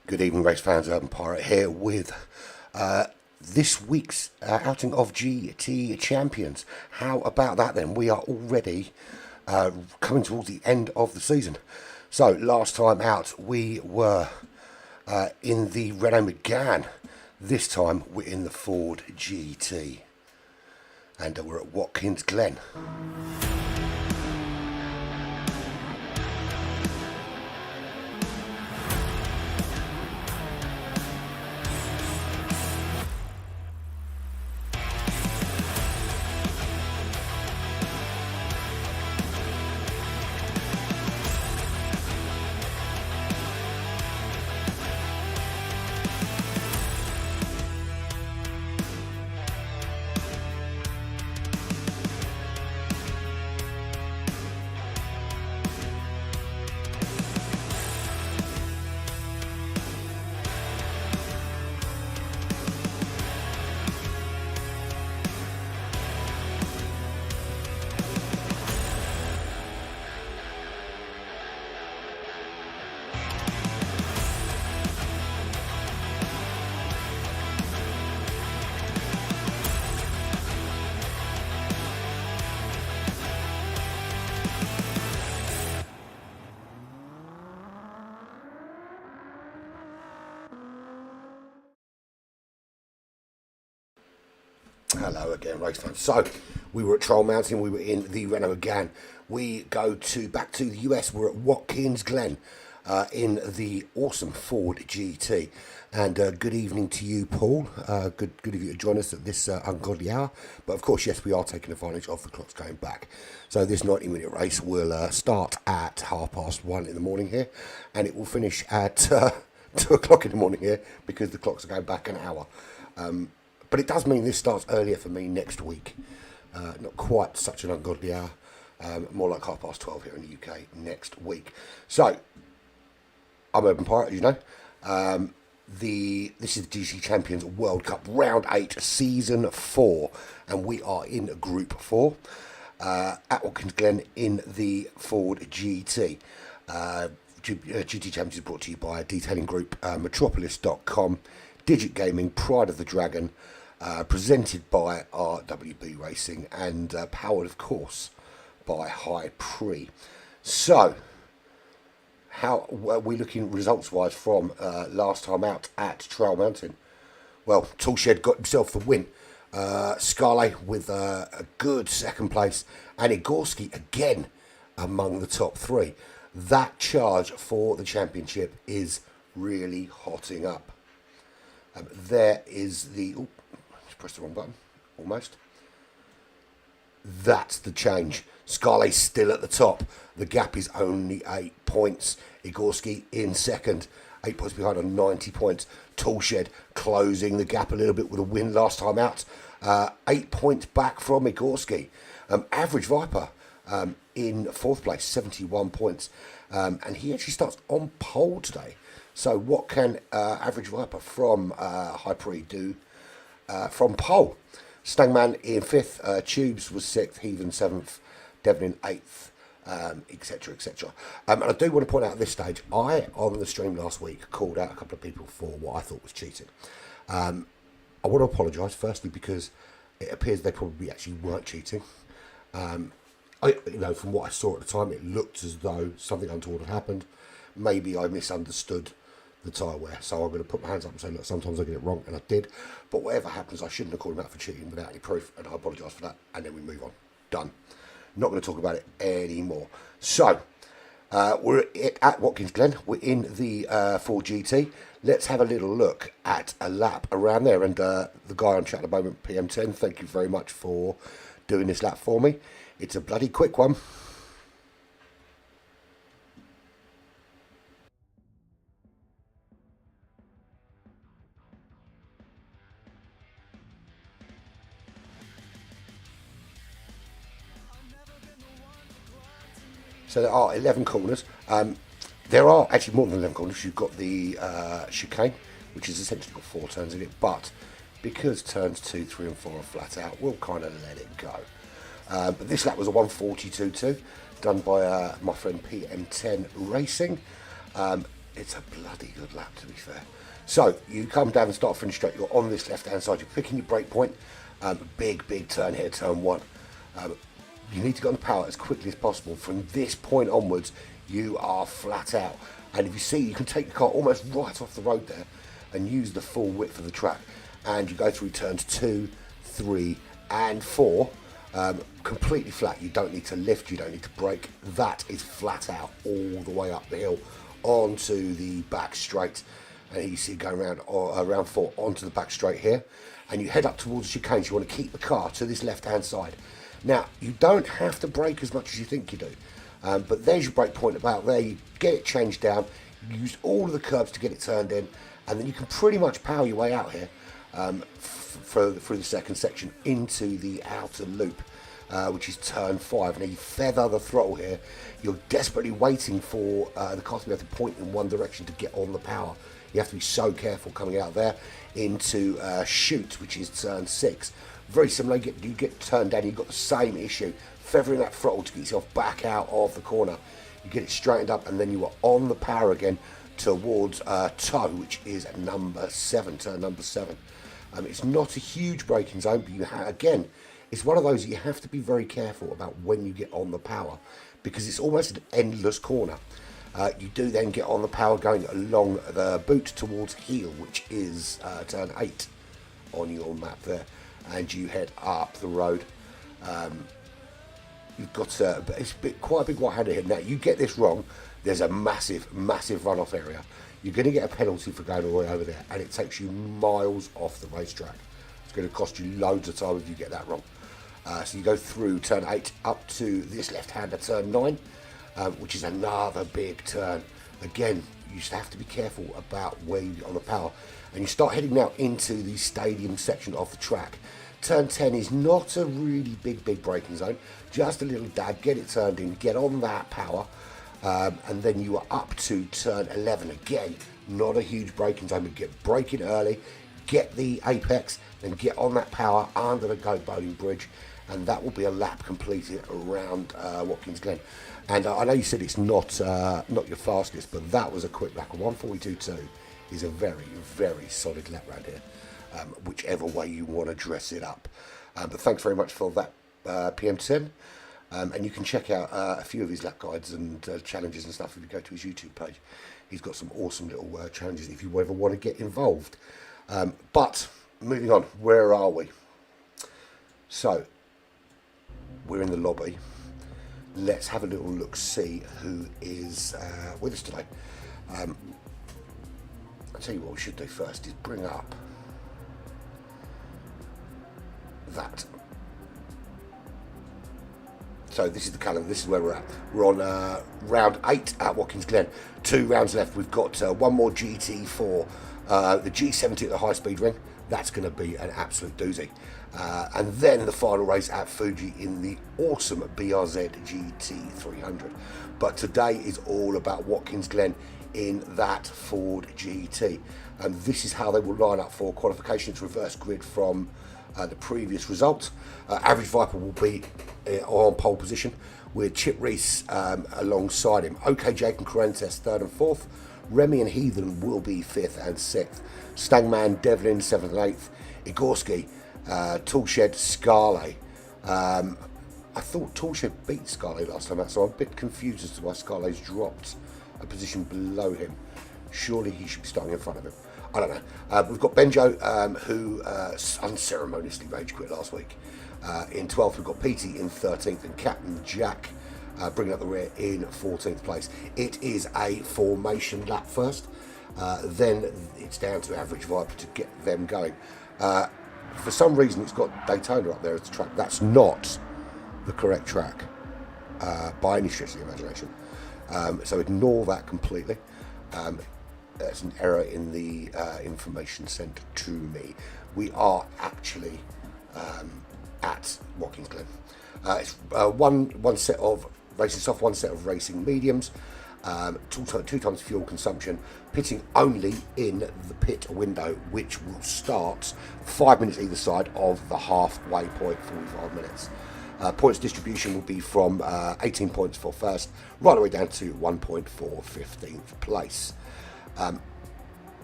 Good evening, race fans. Urban Pirate here with this week's outing of GT Champions. How about that then? We are already coming towards the end of the season. So last time out we were in the Renault Megane. This time we're in the Ford GT. And we're at Watkins, Glen. Hello again, race fans. So, we were at Troll Mountain, we were in the Renault again. We go back to the US, we're at Watkins, Glen, in the awesome Ford GT. And good evening to you, Paul. Good of you to join us at this ungodly hour. But of course, yes, we are taking advantage of the clocks going back. So this 90-minute race will start at 1:30 in the morning here, and it will finish at 2 o'clock in the morning here because the clocks are going back an hour. But it does mean this starts earlier for me next week. Not quite such an ungodly hour. More like 12:30 here in the UK next week. So, I'm Urban Pirate, as you know. This is the GTC Champions World Cup Round 8, Season 4. And we are in Group 4. At Watkins Glen in the Ford GT. GT Champions is brought to you by Detailing Group, Metropolis.com, Digit Gaming, Pride of the Dragon, presented by RWB Racing, and powered, of course, by High Pre. So, how were we looking results-wise from last time out at Trail Mountain? Well, Toolshed got himself the win. Scarlet with a good second place, and Igorski again among the top three. That charge for the championship is really hotting up. There is the... Oh, just pressed the wrong button. Almost. That's the change. Scarlet's still at the top. The gap is only 8 points. Igorski in second. 8 points behind on 90 points. Toolshed closing the gap a little bit with a win last time out. 8 points back from Igorski. Average Viper in fourth place, 71 points. And he actually starts on pole today. So what can Average Viper from High Pre do from pole? Stangman in fifth, Tubes was sixth, Heathen seventh, Devon in eighth, etc, etc. And I do want to point out at this stage, I, on the stream last week, called out a couple of people for what I thought was cheating. I want to apologise, firstly, because it appears they probably actually weren't cheating. From what I saw at the time, it looked as though something untoward had happened. Maybe I misunderstood the tyre wear, so I'm going to put my hands up and say, look, sometimes I get it wrong, and I did. But whatever happens, I shouldn't have called him out for cheating without any proof, and I apologise for that, and then we move on. Done. Not going to talk about it anymore. So, we're at Watkins Glen. We're in the Ford GT. Let's have a little look at a lap around there. And the guy on chat at the moment, PM10, thank you very much for doing this lap for me. It's a bloody quick one. So there are 11 corners. There are actually more than 11 corners. You've got the chicane, which has essentially got 4 turns in it. But because turns 2, 3 and 4 are flat out, we'll kind of let it go. But this lap was a 1:42.2, done by my friend PM10 Racing. It's a bloody good lap, to be fair. So you come down and start finish straight. You're on this left-hand side. You're picking your break point. Big turn here, turn 1. You need to get on the power as quickly as possible. From this point onwards, you are flat out. And if you see, you can take the car almost right off the road there and use the full width of the track. And you go through turns 2, 3 and 4 completely flat. You don't need to lift, you don't need to brake. That is flat out all the way up the hill onto the back straight. And you see going around 4 onto the back straight here. And you head up towards the chicanes. You want to keep the car to this left-hand side. Now, you don't have to brake as much as you think you do. But there's your brake point about there. You get it changed down. You use all of the curbs to get it turned in. And then you can pretty much power your way out here through the second section into the outer loop, which is turn 5. Now, you feather the throttle here. You're desperately waiting for the car to be able to point in one direction to get on the power. You have to be so careful coming out there into chute, which is turn 6. Very similar, you get turned down, you've got the same issue, feathering that throttle to get yourself back out of the corner. You get it straightened up and then you are on the power again towards toe, which is number 7, turn number 7. It's not a huge braking zone, but again, it's one of those you have to be very careful about when you get on the power, because it's almost an endless corner. You do then get on the power going along the boot towards heel, which is turn 8 on your map there. and you head up the road. You've got it's quite a big white-handed head. Now, you get this wrong, there's a massive runoff area. You're going to get a penalty for going all the way over there, and it takes you miles off the racetrack. It's going to cost you loads of time if you get that wrong. So you go through turn 8 up to this left-hander turn 9, which is another big turn. Again, you just have to be careful about where you get on the power. And you start heading now into the stadium section of the track. Turn 10 is not a really big braking zone, just a little dab, get it turned in, get on that power, and then you are up to turn 11. Again, not a huge braking zone, but get braking early, get the apex, then get on that power under the Goat Bowling Bridge, and that will be a lap completed around Watkins Glen. And I know you said it's not your fastest, but that was a quick lap. 1:42.2 is a very solid lap round here, whichever way you want to dress it up. But thanks very much for that, PM10. And you can check out a few of his lap guides and challenges and stuff if you go to his YouTube page. He's got some awesome little challenges if you ever want to get involved. But moving on, where are we? So we're in the lobby. Let's have a little look, see who is with us today. I'll tell you what we should do first is bring up that. So this is the calendar, this is where we're at. We're on round 8 at Watkins Glen. 2 rounds left. We've got one more GT4, the G70 at the high speed ring. That's going to be an absolute doozy. And then the final race at Fuji in the awesome BRZ GT300. But today is all about Watkins Glen in that Ford GT. And this is how they will line up for qualification. It's reverse grid from the previous result. Average Viper will be on pole position with Chip Reese alongside him. OK Jake and Correntes 3rd and 4th. Remy and Heathen will be 5th and 6th. Stangman, Devlin 7th and 8th. Igorski, Toolshed, Scarlett. I thought Toolshed beat Scarlett last time out, so I'm a bit confused as to why Scarlett's dropped a position below him. Surely he should be starting in front of him. I don't know. We've got Benjo, who unceremoniously rage quit last week. In 12th, we've got Petey in 13th, and Captain Jack bringing up the rear in 14th place. It is a formation lap first. Then it's down to Average Viper to get them going. For some reason, it's got Daytona up there as the track. That's not the correct track by any stretch of the imagination. So ignore that completely. There's an error in the information sent to me. We are actually at Watkins Glen. It's one set of racing soft, one set of racing mediums, two times fuel consumption, pitting only in the pit window, which will start 5 minutes either side of the halfway point, 45 minutes. Points distribution will be from 18 points for first, right the way down to 1 point for 15th place.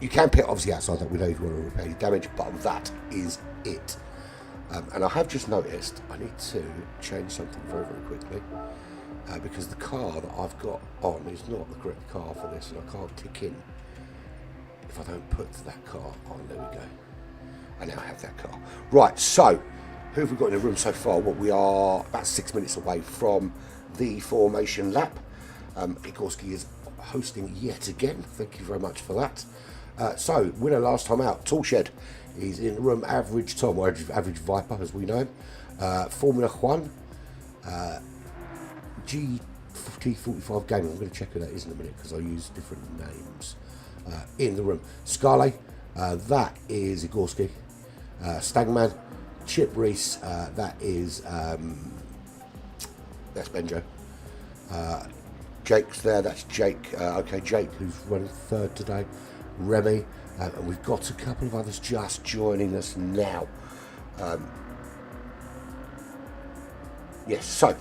You can pit obviously outside that window if you want to repair your damage, but that is it. And I have just noticed I need to change something very quickly, because the car that I've got on is not the correct car for this, and I can't tick in if I don't put that car on. There we go. I now have that car. Right, so who have we got in the room so far? Well, we are about 6 minutes away from the formation lap. Igorski is hosting yet again. Thank you very much for that. So, winner last time out, Toolshed is in the room. Average Tom, or Average Viper as we know him. Formula One, GT-45 Gaming. I'm going to check who that is in a minute because I use different names. In the room, Scarlett, that is Igorski. Stagman, Chip Reese, that is that's Benjo. Jake's there, that's Jake. Okay, Jake, who's running 3rd today. Remy, and we've got a couple of others just joining us now. Yes, so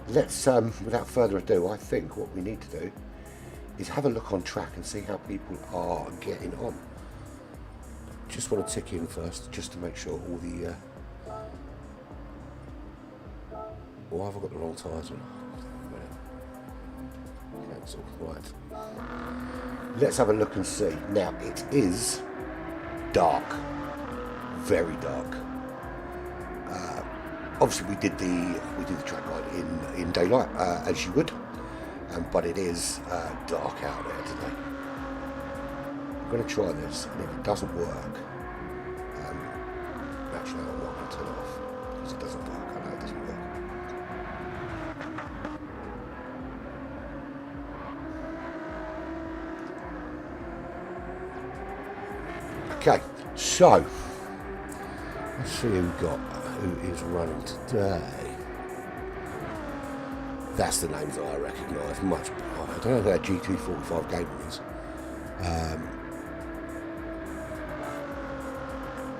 let's, without further ado, I think what we need to do is have a look on track and see how people are getting on. Just want to tick in first, just to make sure all the. Oh, have I got the wrong tyres on? Cancel. Right. Let's have a look and see. Now, it is dark. Very dark. Obviously, we did the track guide in daylight, as you would, but it is dark out there today. I'm going to try this, and if it doesn't work, actually I'm not going to turn it off because it doesn't work. I know it doesn't work. Okay, so let's see who is running today. That's the names that I recognise much. I don't know who that GT-45 game is.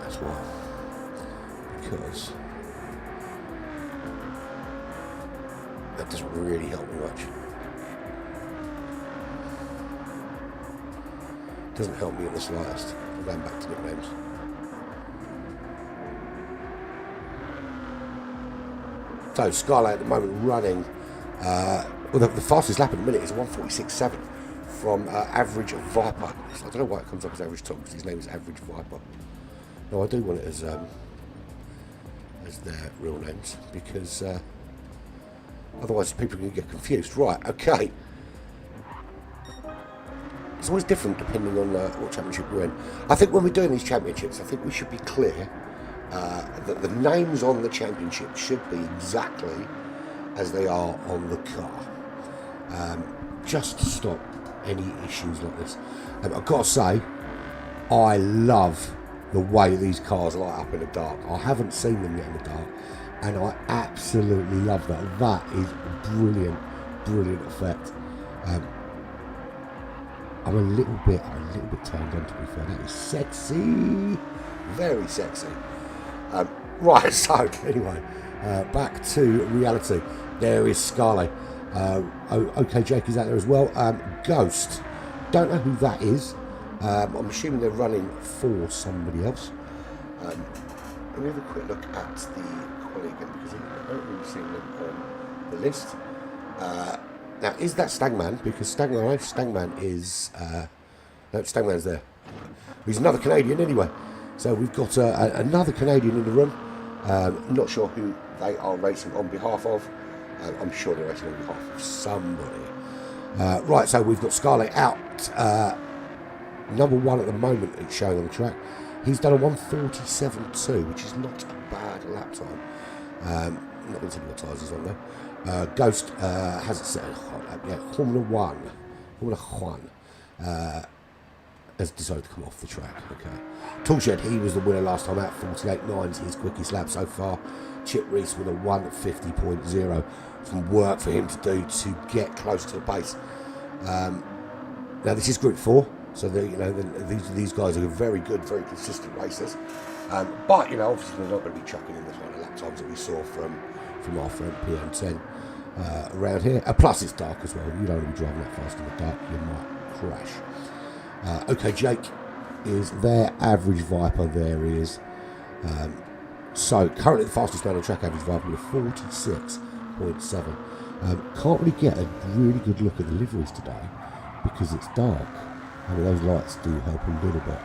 As well, because that doesn't really help me much. Doesn't help me in the slightest. I'm going back to nicknames. So Scarlet at the moment running, well, the fastest lap at the minute is 1:46.7 from Average Viper. So I don't know why it comes up as Average Tom, because his name is Average Viper. No, I do want it as their real names, because otherwise people can get confused. Right, okay. It's always different depending on what championship we're in. I think when we're doing these championships, I think we should be clear that the names on the championship should be exactly as they are on the car, just to stop any issues like this. I've got to say, I love the way these cars light up in the dark. I haven't seen them yet in the dark, and I absolutely love that. That is brilliant, brilliant effect. I'm a little bit turned on, to be fair. That is sexy, very sexy. Right, so anyway, back to reality. There is Scarlet. OK Jake is out there as well. Ghost, don't know who that is. I'm assuming they're running for somebody else. Let me have a quick look at the quality again, because I don't really see them on the list. Now, is that Stagman? Because Stagman is... no, Stagman's there. He's another Canadian anyway. So we've got another Canadian in the room. Not sure who they are racing on behalf of. I'm sure they're racing on behalf of somebody. Right, so we've got Scarlet out. Number one at the moment, it's showing on the track. He's done a 1:47.2, which is not a bad lap time. I'm not going to tell you what tyres he's on there. Ghost hasn't set a hot lap yet. Formula One has decided to come off the track. Okay. Toolshed, he was the winner last time out. 48.9's his quickest lap so far. Chip Reese with a 1:50.0. Some work for him to do to get close to the pace. Now this is Group 4. So these guys are very good, very consistent racers, but obviously they're not going to be chucking in the kind of lap times that we saw from our friend PM10 around here. Plus it's dark as well. You don't want to be driving that fast in the dark; you might crash. OK, Jake is there. Average Viper, there he is. So currently the fastest man on track, Average Viper, with a 46.7. Can't really get a really good look at the liveries today because it's dark. I mean, those lights do help a little bit,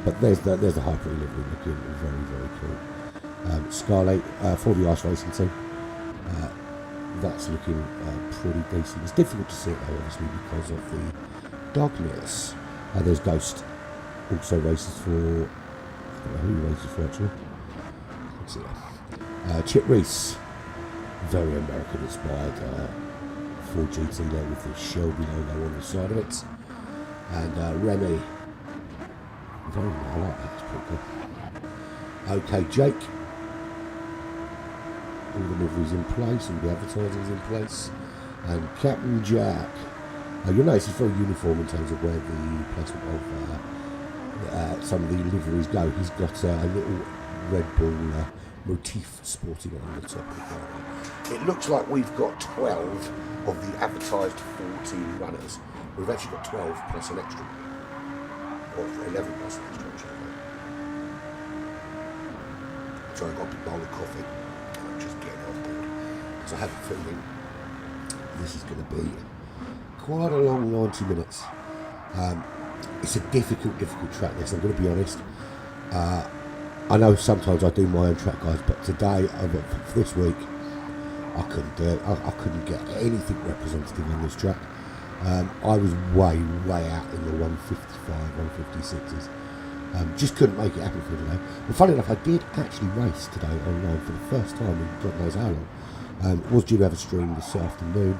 but there's the Hyper livery looking very, very cool. Scarlet for the ice racing team, that's looking pretty decent. It's difficult to see it though, obviously, because of the darkness. There's Ghost, also races for, I don't know who he races for actually. Let's see there. Chip Reese, very American inspired Ford GT there with the Shelby logo on the side of it. And Remy, I like that, it's pretty good. OK Jake, all the liveries in place, all the advertising's in place. And Captain Jack, you'll notice it's very uniform in terms of where the placement of some of the liveries go. He's got a little Red Bull motif sporting on the top of the car. It looks like we've got 12 of the advertised 14 runners. We've actually got 12 plus an extra, or 11 plus an extra. So I've got a big bowl of coffee, and I'm just getting on board. So I have a feeling this is going to be quite a long 90 minutes. It's a difficult track, this, I'm going to be honest. I know sometimes I do my own track, guys, but today, for this week, I couldn't do it. I couldn't get anything representative on this track. I was way out in the 155, 156s. Just couldn't make it happen for today. But funny enough, I did actually race today online for the first time in God knows how long. Was due to have a stream this afternoon,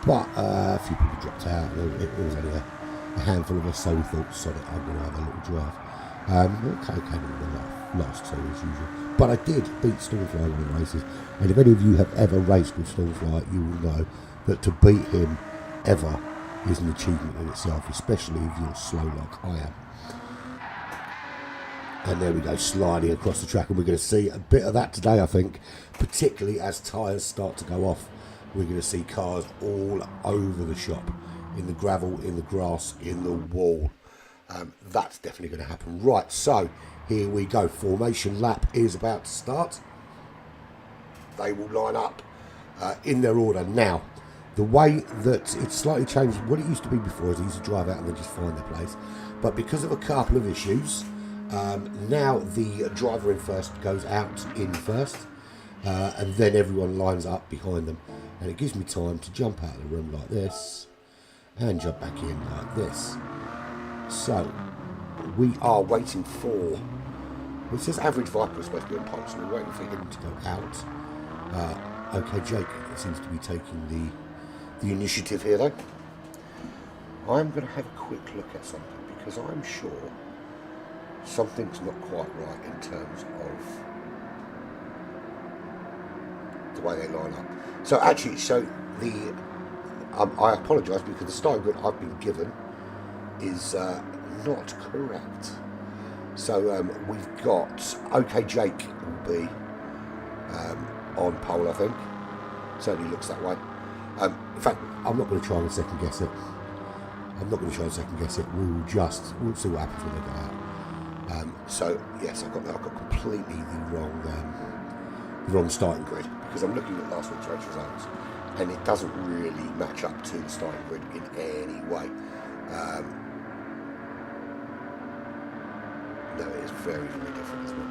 but a few people dropped out. It was only a handful of us, so we thought, sod it, I'm going to have a little drive. Okay, came in the last two as usual. But I did beat Stormfly in the races, and if any of you have ever raced with Stormfly, you will know that to beat him ever is an achievement in itself, especially if you're slow like I am. And there we go, sliding across the track, and we're going to see a bit of that today, I think, particularly as tyres start to go off. We're going to see cars all over the shop, in the gravel, in the grass, in the wall. That's definitely going to happen. Right, so here we go. Formation lap is about to start. They will line up in their order. Now, the way that it's slightly changed, what it used to be before is they used to drive out and then just find their place. But because of a couple of issues, now the driver in first goes out in first, and then everyone lines up behind them. And it gives me time to jump out of the room like this and jump back in like this. So, we are waiting for, it says average Viper is supposed to be on pole, so we're waiting for him to go out. Okay, Jake seems to be taking the initiative here though. I'm going to have a quick look at something, because I'm sure something's not quite right in terms of the way they line up. So actually, the I apologise, because the starting grid I've been given is not correct. So we've got OK Jake will be on pole, I think. Certainly looks that way. In fact, I'm not going to try and second guess it. We'll see what happens when they go out. So yes, I've got completely the wrong starting grid, because I'm looking at last week's race results, and it doesn't really match up to the starting grid in any way. No, it is very, very different, isn't it?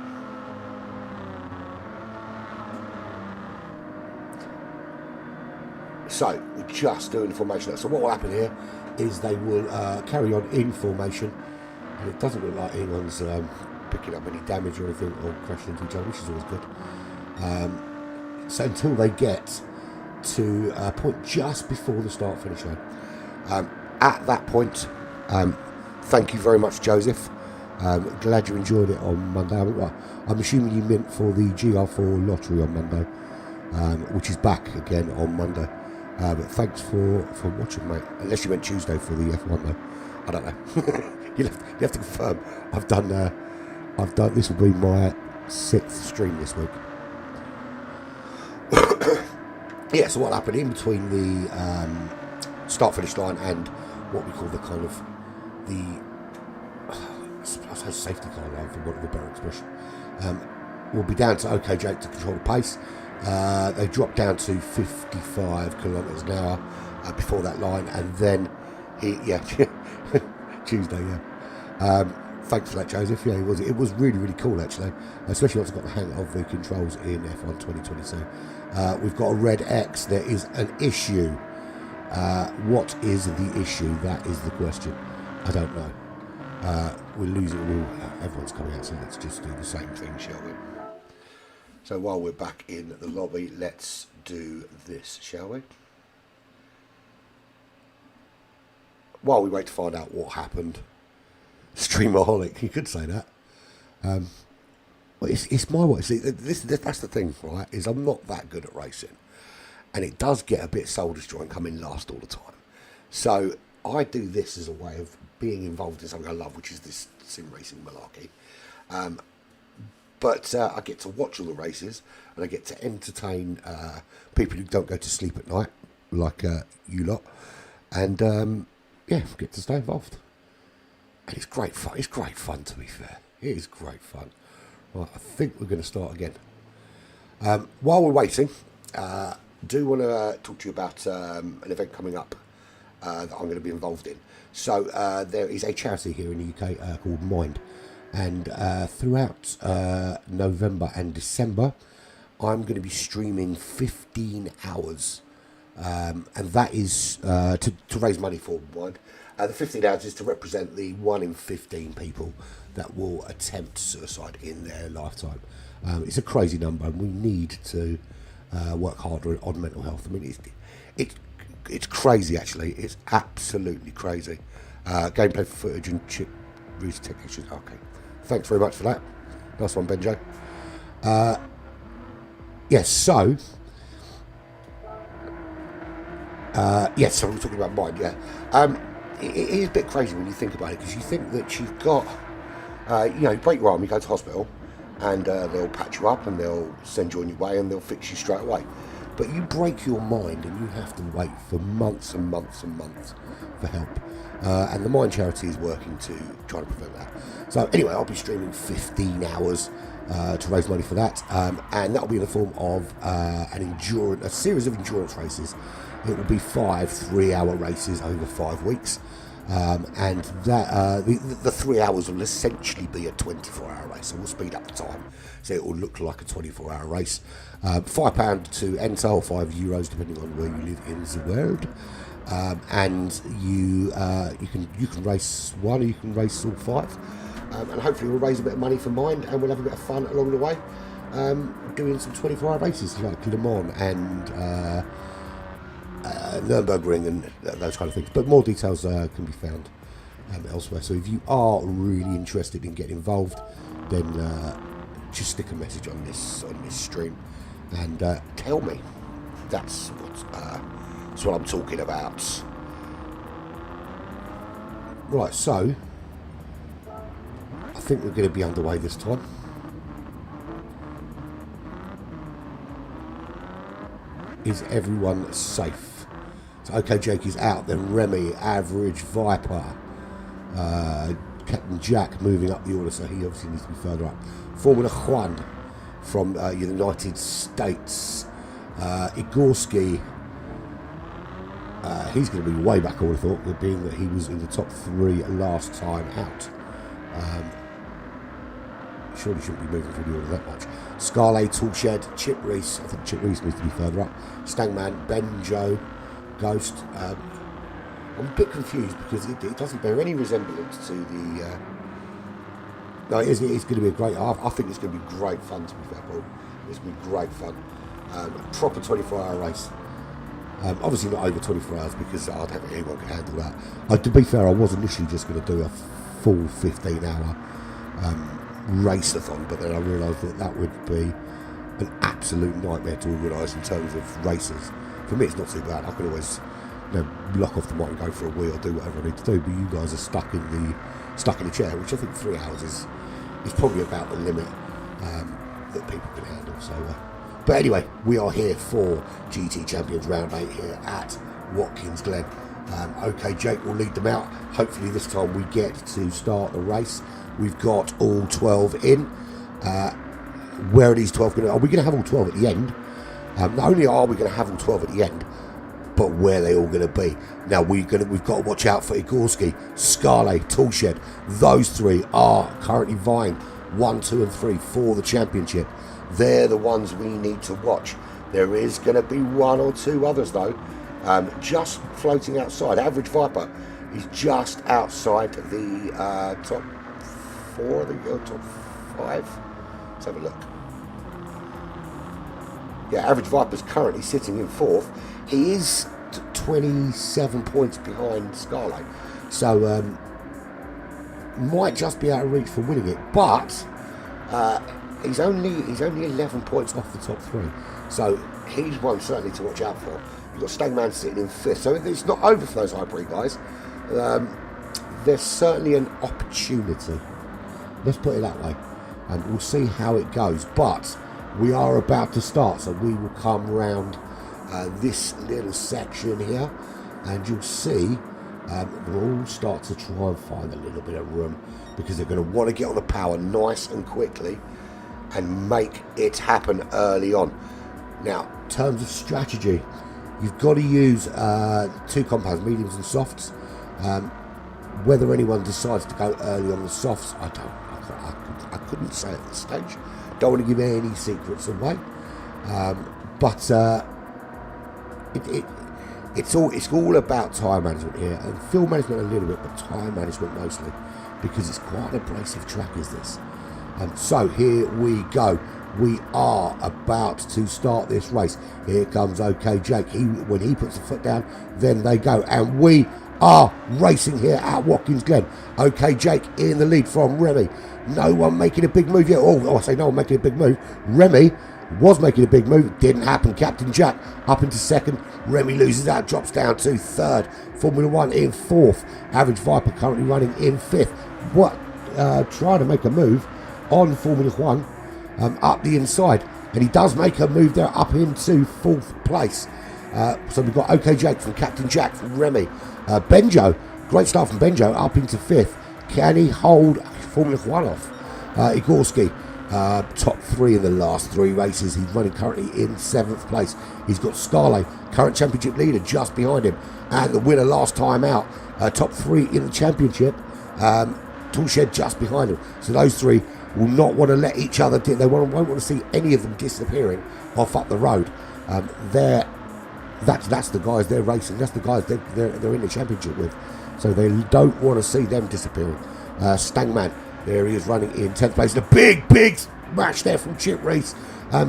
So, we're just doing formation now. So what will happen here is they will carry on in formation, and it doesn't look like anyone's picking up any damage or anything, or crashing into each other, which is always good. So until they get to a point just before the start-finish line. At that point, thank you very much, Joseph. Glad you enjoyed it on Monday. I'm assuming you meant for the GR4 lottery on Monday, which is back again on Monday. But thanks for watching, mate. Unless you meant Tuesday for the F1 though. I don't know. you have to confirm. I've done. This will be my 6th stream this week. Yeah. So what happened in between the start-finish line and what we call the kind of I say safety car line, for want of a better expression, will be down to OK Jake to control the pace. They dropped down to 55 kilometres an hour before that line, and then Tuesday, thanks for that, Joseph. Yeah, it was really, really cool actually, especially once I got the hang of the controls in F1 2022. We've got a red X. There is an issue. What is the issue? That is the question. I don't know. We're losing. Everyone's coming out, so let's just do the same thing, shall we? So while we're back in the lobby, let's do this, shall we? While we wait to find out what happened, Streamaholic, you could say that. Well, it's my way. See, that's the thing, right? Is I'm not that good at racing, and it does get a bit soul destroying coming last all the time. So I do this as a way of being involved in something I love, which is this sim racing malarkey. But I get to watch all the races, and I get to entertain people who don't go to sleep at night, like you lot, and get to stay involved. And it's great fun. It's great fun, to be fair. It is great fun. Right, I think we're going to start again. While we're waiting, do want to talk to you about an event coming up that I'm going to be involved in. So there is a charity here in the UK called Mind, And throughout November and December, I'm going to be streaming 15 hours. And that is to raise money for one. The 15 hours is to represent the 1 in 15 people that will attempt suicide in their lifetime. It's a crazy number, and we need to work harder on mental health. I mean, it's crazy, actually. It's absolutely crazy. Gameplay footage and chip reader technicians. Okay, thanks very much for that. Nice one, Benjo. Yes, so... yes, so we're talking about mine, yeah. It is a bit crazy when you think about it, because you think that you've got, you break your arm, you go to hospital, and they'll patch you up, and they'll send you on your way, and they'll fix you straight away. But you break your mind, and you have to wait for months and months and months for help. And the Mind Charity is working to try to prevent that. So anyway, I'll be streaming 15 hours to raise money for that, and that'll be in the form of a series of endurance races. It will be 5 3-hour races over 5 weeks, and that the 3 hours will essentially be a 24-hour race. So we'll speed up the time, so it will look like a 24-hour race. £5 to enter, or €5 depending on where you live in the world. And you can race one, or you can race all 5, and hopefully we'll raise a bit of money for Mind, and we'll have a bit of fun along the way, doing some 24-hour races like Le Mans and Nürburgring and those kind of things. But more details can be found elsewhere. So if you are really interested in getting involved, then just stick a message on this stream and tell me. That's what I'm talking about. Right, so I think we're going to be underway this time. Is everyone safe? So, okay, Jake is out. Then Remy, Average, Viper, Captain Jack moving up the order, so he obviously needs to be further up. Formula Juan from United States. Igorski, he's going to be way back, I would have thought, being that he was in the top 3 last time out. Surely shouldn't be moving through the order that much. Scarlet, Toolshed, Chip Reese. I think Chip Reese needs to be further up. Stangman, Benjo, Ghost. I'm a bit confused because it doesn't bear any resemblance to the... No, it's going to be a great... I think it's going to be great fun, to be fair, Paul. It's going to be great fun. Proper 24-hour race. Obviously not over 24 hours, because I don't think anyone can handle that. To be fair, I was initially just going to do a full 15-hour race-a-thon, but then I realised that would be an absolute nightmare to organise in terms of races. For me, it's not too bad. I can always block off the mic and go for a wheel or do whatever I need to do, but you guys are stuck in the chair, which I think 3 hours is probably about the limit that people can handle. So, but anyway, we are here for GT Champions Round 8 here at Watkins Glen. Okay, Jake will lead them out. Hopefully this time we get to start the race. We've got all 12 in. Where are these 12 going to... Are we going to have all 12 at the end? Not only are we going to have all 12 at the end, but where are they all going to be? Now, we've got to watch out for Igorski, Scarlet, Toolshed. Those 3 are currently vying 1, 2 and 3 for the championship. They're the ones we need to watch. There is going to be 1 or 2 others, though, just floating outside. Average Viper is just outside the top 4, I think, or top 5. Let's have a look. Yeah, Average Viper's currently sitting in 4th. He is 27 points behind Scarlet, so might just be out of reach for winning it. But he's only 11 points off the top 3, so he's one certainly to watch out for. You've got Stagman sitting in 5th, so it's not over for those hybrid guys. There's certainly an opportunity. Let's put it that way, and we'll see how it goes. But we are about to start, so we will come round this little section here, and you'll see we'll all start to try and find a little bit of room, because they're going to want to get on the power nice and quickly and make it happen early on. Now, in terms of strategy, you've got to use 2 compounds, mediums and softs. Whether anyone decides to go early on the softs, I couldn't say at this stage. Don't want to give any secrets away, but it's all about time management here, and field management a little bit, but time management mostly, because it's quite an abrasive track, is this. So here we go. We are about to start this race. Here comes OK Jake. When he puts the foot down, then they go. And we are racing here at Watkins Glen. OK Jake in the lead from Remy. No one making a big move yet. I say no one making a big move. Remy was making a big move. Didn't happen. Captain Jack up into second. Remy loses out, drops down to third. Formula One in fourth. Average Viper currently running in fifth. Trying to make a move on Formula One. Up the inside, and he does make a move there up into fourth place. So we've got OK Jake from Captain Jack from Remy. Benjo, great start from Benjo, up into fifth. Can he hold Formula One off? Igorski, top three in the last three races. He's running currently in seventh place. He's got Scarlet, current championship leader, just behind him, and the winner last time out, top three in the championship. Toolshed just behind him. So those three will not want to let each other. They won't want to see any of them disappearing off up the road. That's the guys they're racing. That's the guys they're in the championship with. So they don't want to see them disappearing. Stangman, there he is running in 10th place. And a big smash there from Chip Reese.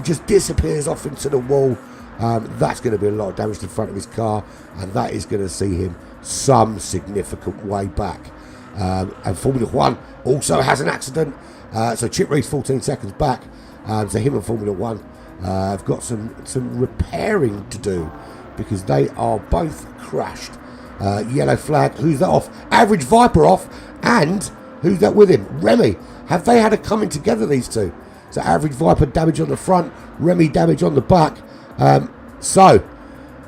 Just disappears off into the wall. That's going to be a lot of damage to the front of his car, and that is going to see him some significant way back. And Formula One also has an accident. So Chip Reese 14 seconds back. So him and Formula One have got some repairing to do, because they are both crashed. Yellow flag. Who's that off? Average Viper off. And who's that with him? Remy. Have they had a coming together, these two? So Average Viper damage on the front, Remy damage on the back. So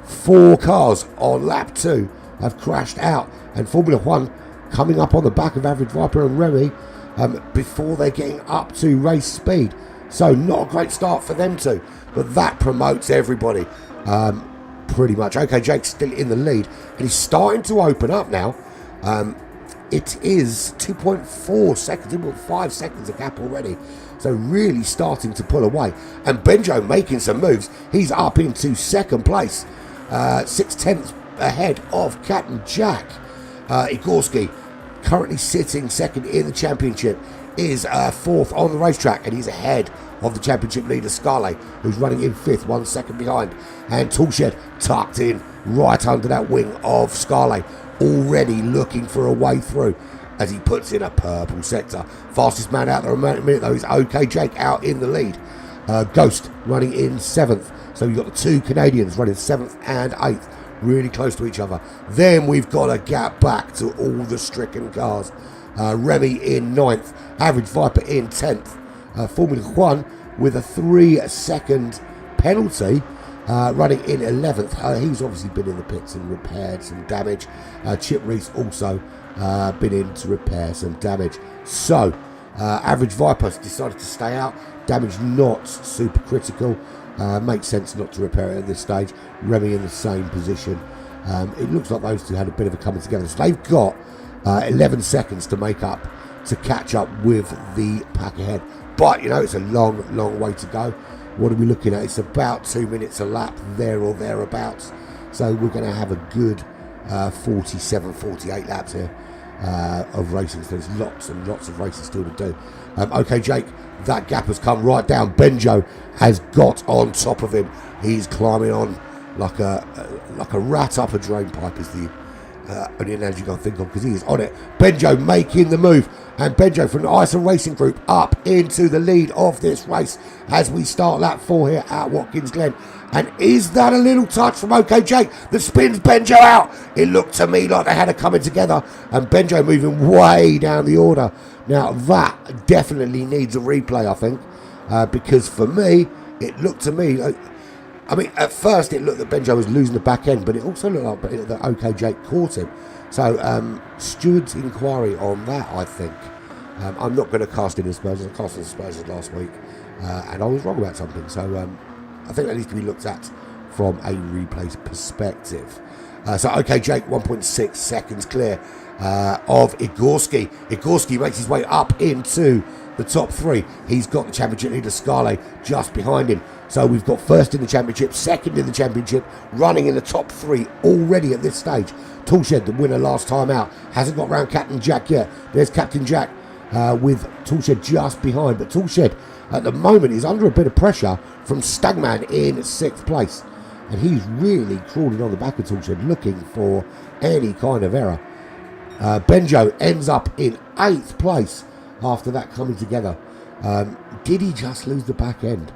4 cars on lap 2 have crashed out, and Formula One coming up on the back of Average Viper and Remy before they're getting up to race speed. So not a great start for them two, but that promotes everybody pretty much. OK Jake's still in the lead, and he's starting to open up now. It is 2.4 seconds, 2.5 seconds a gap already. So really starting to pull away. And Benjo making some moves. He's up into second place, 6/10 ahead of Captain Jack. Igorski, currently sitting second in the championship, is fourth on the racetrack, and he's ahead of the championship leader Scarlet, who's running in fifth, 1 second behind. And Toolshed tucked in right under that wing of Scarlet, already looking for a way through as he puts in a purple sector. Fastest man out there a minute though is OK Jake out in the lead. Ghost running in 7th. So you've got the two Canadians running 7th and 8th, really close to each other. Then we've got a gap back to all the stricken cars. Remy in 9th, Average Viper in 10th. Formula One with a 3-second penalty, running in 11th. He's obviously been in the pits and repaired some damage. Chip Reese also been in to repair some damage. So Average Viper's decided to stay out. Damage not super critical. Makes sense not to repair it at this stage. Remy in the same position. It looks like those two had a bit of a coming together. So they've got 11 seconds to catch up with the pack ahead. But, you know, it's a long way to go. What are we looking at? It's about 2 minutes a lap, there or thereabouts. So we're going to have a good 47, 48 laps here of racing. So there's lots and lots of races still to do. OK, Jake, that gap has come right down. Benjo has got on top of him. He's climbing on like a rat up a drain pipe is the only analogy I can think of, because he is on it. Benjo making the move, and Benjo from the ISA Racing Group up into the lead of this race as we start lap 4 here at Watkins Glen. And is that a little touch from OK Jake that spins Benjo out? It looked to me like they had it coming together, and Benjo moving way down the order. Now that definitely needs a replay, I think, because for me, it looked to me like, I mean, at first it looked that Benjo was losing the back end, but it also looked like that OK Jake caught him. So steward's inquiry on that, I think. I'm not going to cast in aspersions. I cast in aspersions last week, and I was wrong about something. So I think that needs to be looked at from a replay perspective. So OK Jake 1.6 seconds clear. of Igorski. Igorski makes his way up into the top 3. He's got the championship leader Scarlet just behind him. So we've got first in the championship, second in the championship, running in the top 3 already at this stage. Toolshed, the winner last time out, hasn't got round Captain Jack yet. There's Captain Jack with Toolshed just behind. But Toolshed at the moment is under a bit of pressure from Stagman in 6th place. And he's really crawling on the back of Toolshed looking for any kind of error. Benjo ends up in 8th place after that coming together. Did he just lose the back end?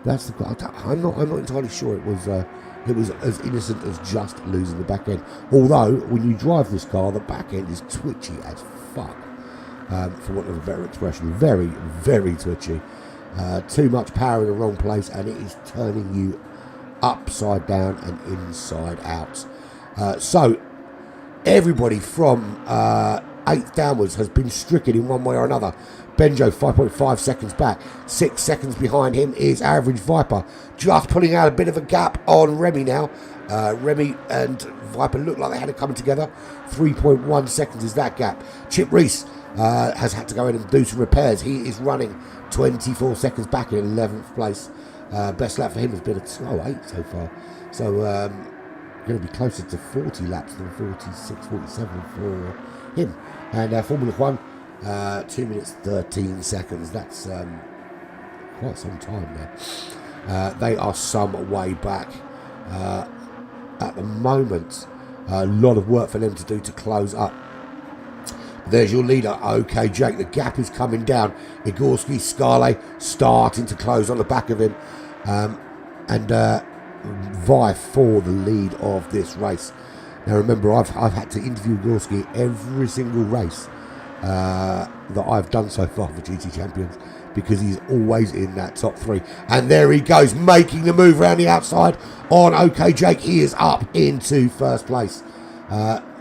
That's the. I'm not entirely sure it was as innocent as just losing the back end. Although when you drive this car, the back end is twitchy as fuck. For want of a better expression, very, very twitchy. Too much power in the wrong place, and it is turning you upside down and inside out. So everybody from 8th downwards has been stricken in one way or another. Benjo 5.5 seconds back. 6 seconds behind him is Average Viper, just pulling out a bit of a gap on Remy now. Remy and Viper look like they had it coming together. 3.1 seconds is that gap. Chip Reese has had to go in and do some repairs. He is running 24 seconds back in 11th place. Best lap for him has been a 2:08 so far. So going to be closer to 40 laps than 46, 47 for him. And Formula 1, 2 minutes 13 seconds. That's quite some time there. They are some way back at the moment. A lot of work for them to do to close up. There's your leader, OK Jake. The gap is coming down. Igorski, Scarlet starting to close on the back of him. And vie for the lead of this race. Now remember, I've had to interview Igorski every single race that I've done so far for GT Champions, because he's always in that top 3. And there he goes, making the move around the outside on OK Jake. He is up into 1st place.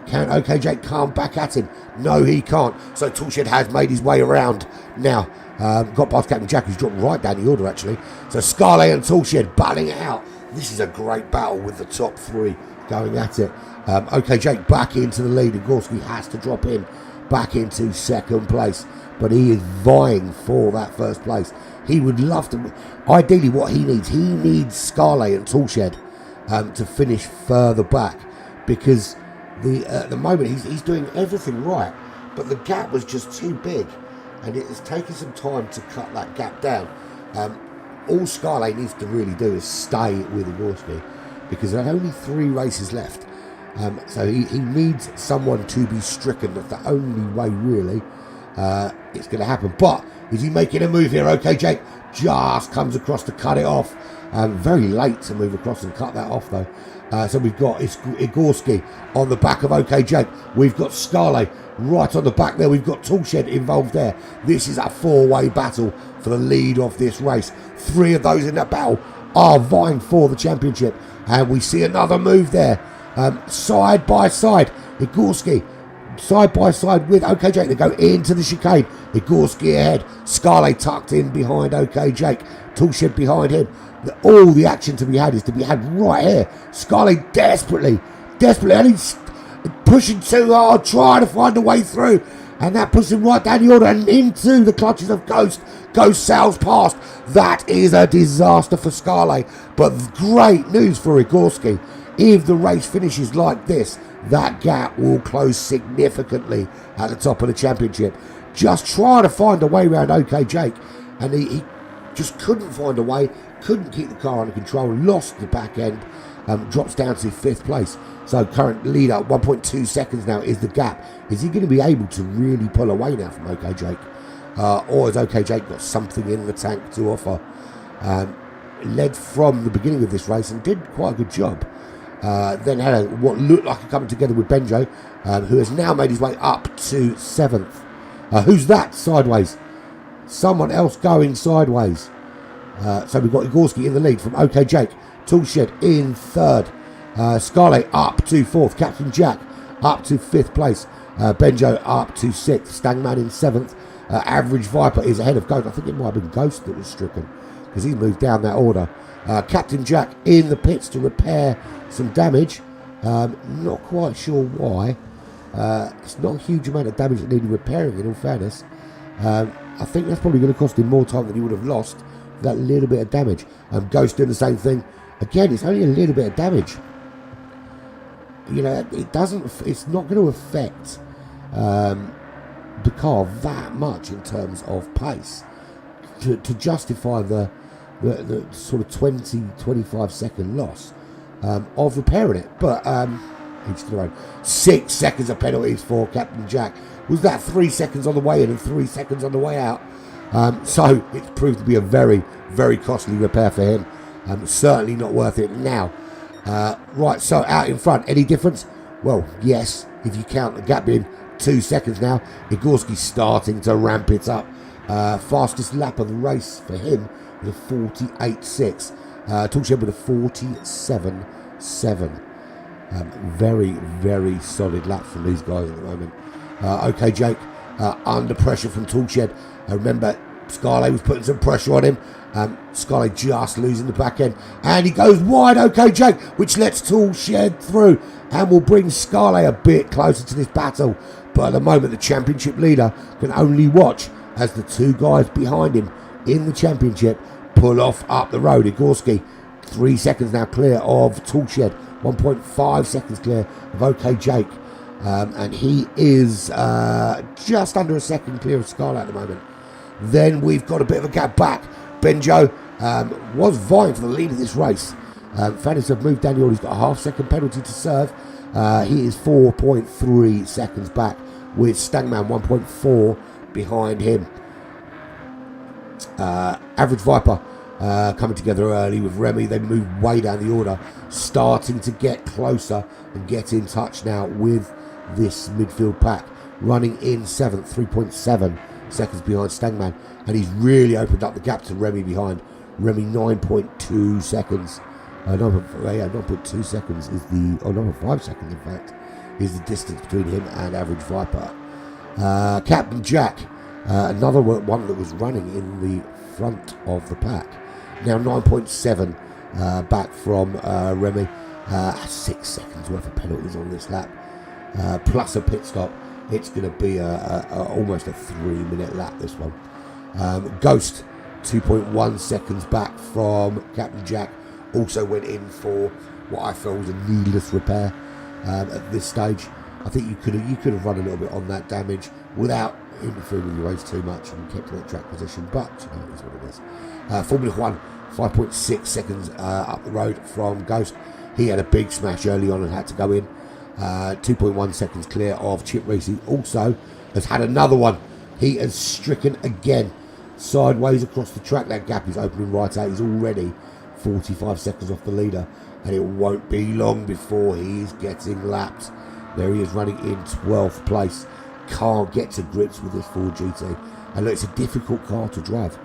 Can OK Jake come back at him? No, he can't. So Toolshed has made his way around now. Got past Captain Jack, who's dropped right down the order actually. So Scarlet and Toolshed battling it out. This is a great battle with the top 3 going at it. OK Jake back into the lead. Igorski has to drop in back into 2nd place, but he is vying for that 1st place. He would love to. Ideally, what he needs Scarlet and Toolshed to finish further back, because at the moment he's doing everything right, but the gap was just too big, and it has taken some time to cut that gap down. All Scarlet needs to really do is stay with Igorski, because there are only 3 races left. So he needs someone to be stricken. That's the only way really it's going to happen. But is he making a move here? OK Jake just comes across to cut it off. Very late to move across and cut that off though. So we've got Igorski on the back of OK Jake. We've got Scarlet right on the back there. We've got Toolshed involved there. This is a 4-way battle for the lead of this race. 3 of those in that battle are vying for the championship. And we see another move there. Side by side. Igorski side by side with OK Jake. They go into the chicane. Igorski ahead. Scarlet tucked in behind OK Jake. Toolshed behind him. All the action to be had is to be had right here. Scarlet desperately, and he's pushing too hard, trying to find a way through, and that puts him right down the order and into the clutches of Ghost. Ghost sails past. That is a disaster for Scarlet, but great news for Igorski. If the race finishes like this, that gap will close significantly at the top of the championship. Just trying to find a way around OK Jake, and he just couldn't find a way. Couldn't keep the car under control, lost the back end, drops down to 5th place. So current leader, 1.2 seconds now is the gap. Is he going to be able to really pull away now from OK Jake? Or has OK Jake got something in the tank to offer? Led from the beginning of this race and did quite a good job. Then had what looked like a coming together with Benjo, who has now made his way up to 7th. Who's that sideways? Someone else going sideways. So we've got Igorski in the lead from OK Jake. Toolshed in 3rd. Scarlet up to 4th. Captain Jack up to 5th place. Benjo up to 6th. Stangman in 7th. Average Viper is ahead of Ghost. I think it might have been Ghost that was stricken, because he moved down that order. Captain Jack in the pits to repair some damage. Not quite sure why. It's not a huge amount of damage that needed repairing, in all fairness. I think that's probably going to cost him more time than he would have lost for that little bit of damage. Ghost doing the same thing. Again, it's only a little bit of damage. You know, it's not going to affect the car that much in terms of pace to justify the sort of 20-25 second loss of repairing it. But each to their own. 6 seconds of penalties for Captain Jack. Was that 3 seconds on the way in and 3 seconds on the way out? So it's proved to be a very, very costly repair for him. Certainly not worth it now. Right, so out in front, any difference? Well, yes, if you count the gap being 2 seconds now. Igorski's starting to ramp it up. Fastest lap of the race for him with a 48.6. Toolshed with a 47.7. Very, very solid lap from these guys at the moment. Okay, Jake, under pressure from Toolshed. Remember, Scarlett was putting some pressure on him. Scarlett just losing the back end. And he goes wide, okay, Jake, which lets Toolshed through and will bring Scarlett a bit closer to this battle. But at the moment, the championship leader can only watch as the two guys behind him in the championship pull off up the road. Igorski, 3 seconds now clear of Toolshed, 1.5 seconds clear of OK Jake. And he is just under a second clear of Scarlett at the moment. Then we've got a bit of a gap back. Benjo was vying for the lead of this race. Fannis have moved Daniel. He's got a half-second penalty to serve. He is 4.3 seconds back with Stangman 1.4 behind him. Average Viper coming together early with Remy. They move way down the order, starting to get closer and get in touch now with this midfield pack. Running in 7th, 3.7 seconds behind Stangman. And he's really opened up the gap to Remy behind. Remy 9.2 seconds. 9.2 seconds is the, 9.5 seconds in fact, is the distance between him and Average Viper. Captain Jack, another one that was running in the front of the pack. Now 9.7 back from Remy. 6 seconds worth of penalties on this lap. Plus a pit stop. It's going to be almost a 3-minute lap, this one. Ghost, 2.1 seconds back from Captain Jack. Also went in for what I felt was a needless repair at this stage. I think you could have run a little bit on that damage without interfering with the race too much and kept in that track position. But you know, it is what it is. Formula 1, 5.6 seconds up the road from Ghost. He had a big smash early on and had to go in. 2.1 seconds clear of Chip Reese. Also has had another one. He has stricken again sideways across the track. That gap is opening right out. He's already 45 seconds off the leader, and it won't be long before he's getting lapped. There he is running in 12th place. Can't get to grips with this Ford GT, and look, it's a difficult car to drive.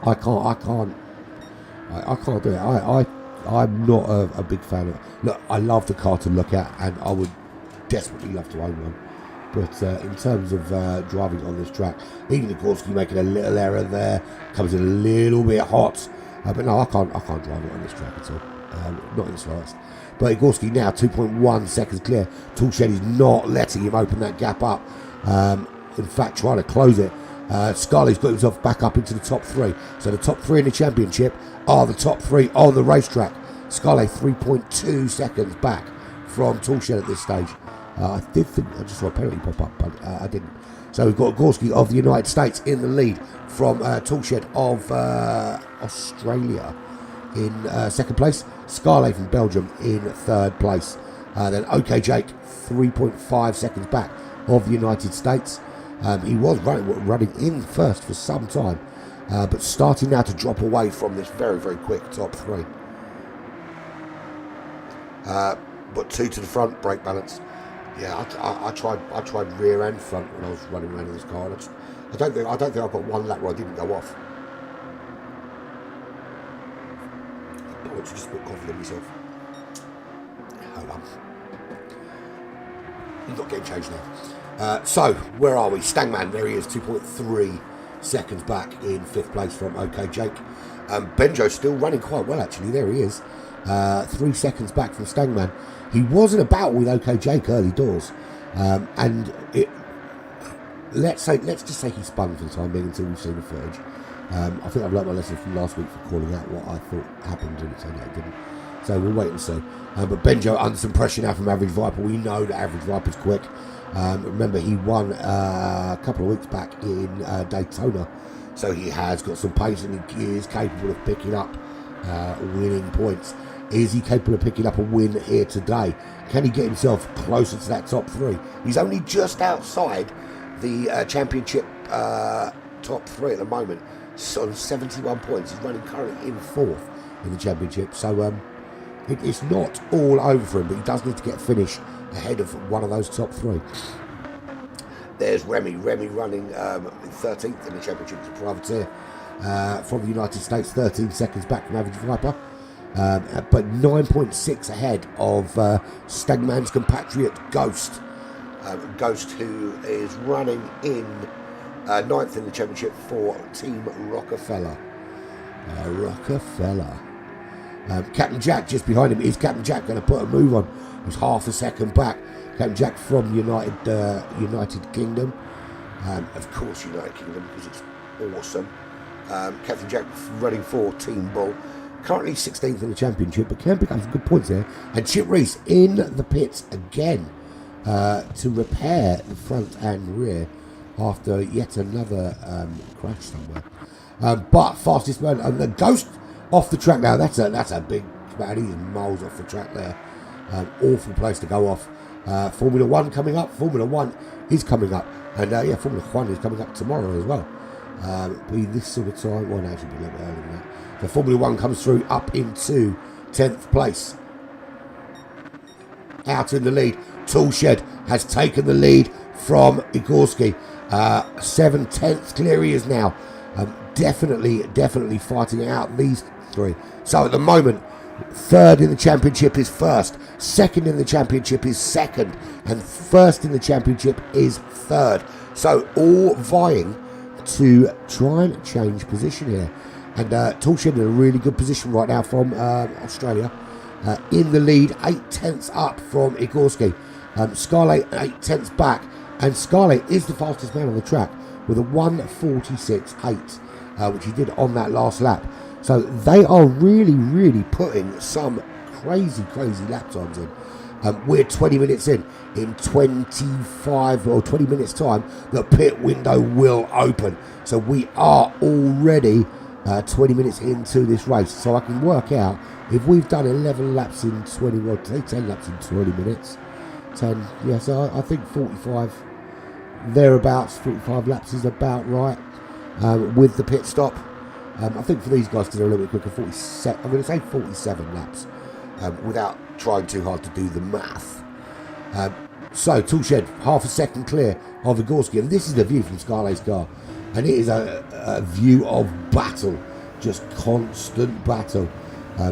I can't do it. I'm not a big fan of it. Look, I love the car to look at, and I would desperately love to own one. But in terms of driving on this track, even Igorski making a little error there, comes in a little bit hot. But no, I can't drive it on this track at all. Not in the slightest. But Igorski now 2.1 seconds clear. Toolshed is not letting him open that gap up. In fact, trying to close it. Scarley's got himself back up into the top 3. So the top 3 in the championship are the top 3 on the racetrack. Scarlett 3.2 seconds back from Toolshed at this stage. I did think I just saw a penalty pop up, but I didn't. So we've got Igorski of the United States in the lead from Toolshed of Australia in second place. Scarlett from Belgium in third place. Then OK Jake 3.5 seconds back of the United States. He was running in first for some time, but starting now to drop away from this very, very quick top 3. But 2 to the front, brake balance. Yeah, I tried rear and front when I was running around in this car. I don't think I've got one lap where I didn't go off. I want to just put coffee on myself. Hold on. I'm not getting changed now. So, where are we? Stangman, there he is, 2.3 seconds back in 5th place from OK Jake. Benjo's still running quite well, actually. There he is. 3 seconds back from Stangman. He was in a battle with OK Jake early doors. And let's just say he spun for the time being until we've seen the footage. I think I've learnt my lesson from last week for calling out what I thought happened and it turned out it didn't. So we'll wait and see. But Benjo under some pressure now from Average Viper. We know that Average Viper's quick. Remember, he won a couple of weeks back in Daytona. So he has got some pace and he is capable of picking up winning points. Is he capable of picking up a win here today? Can he get himself closer to that top 3? He's only just outside the championship top 3 at the moment. So on 71 points. He's running currently in 4th in the championship. So it's not all over for him, but he does need to get a finish ahead of one of those top 3. There's Remy running 13th in the championship as a privateer from the United States, 13 seconds back from Average Viper, but 9.6 ahead of Stagman's compatriot Ghost. Ghost, who is running in 9th in the championship for Team Rockefeller. Captain Jack just behind him. Is Captain Jack going to put a move on? He's half a second back. Captain Jack from United Kingdom. Of course, United Kingdom, because it's awesome. Captain Jack running for Team Bull. Currently 16th in the championship, but can pick up some good points there. And Chip Reese in the pits again to repair the front and rear after yet another crash somewhere. But fastest man, and the Ghost off the track now. That's a big man. He's miles off the track there. Awful place to go off. Formula 1 coming up. Formula 1 is coming up. And Formula 1 is coming up tomorrow as well. Be this sort of time. Well, no, actually be a little bit earlier than that. So Formula 1 comes through up into 10th place. Out in the lead. Toolshed has taken the lead from Igorski. 7/10 clear he is now. Definitely fighting out these 3. So at the moment, 3rd in the championship is 1st, 2nd in the championship is 2nd, and 1st in the championship is 3rd. So all vying to try and change position here. And Toolshed in a really good position right now from Australia. In the lead, 8/10 up from Igorski. Scarlett 8/10 back, and Scarlett is the fastest man on the track with a 1:46.8, which he did on that last lap. So they are really putting some crazy lap times in. We're 20 minutes in 25 or 20 minutes time, the pit window will open. So we are already 20 minutes into this race. So I can work out if we've done 11 laps in 20, well, say 10 laps in 20 minutes. 10, yeah, so I think 45, thereabouts, 45 laps is about right with the pit stop. I think for these guys to do a little bit quicker, 47, I'm going to say 47 laps without trying too hard to do the math. So Toolshed, half a second clear of Igorski, and this is the view from Scarlett's car, and it is a view of battle, just constant battle. So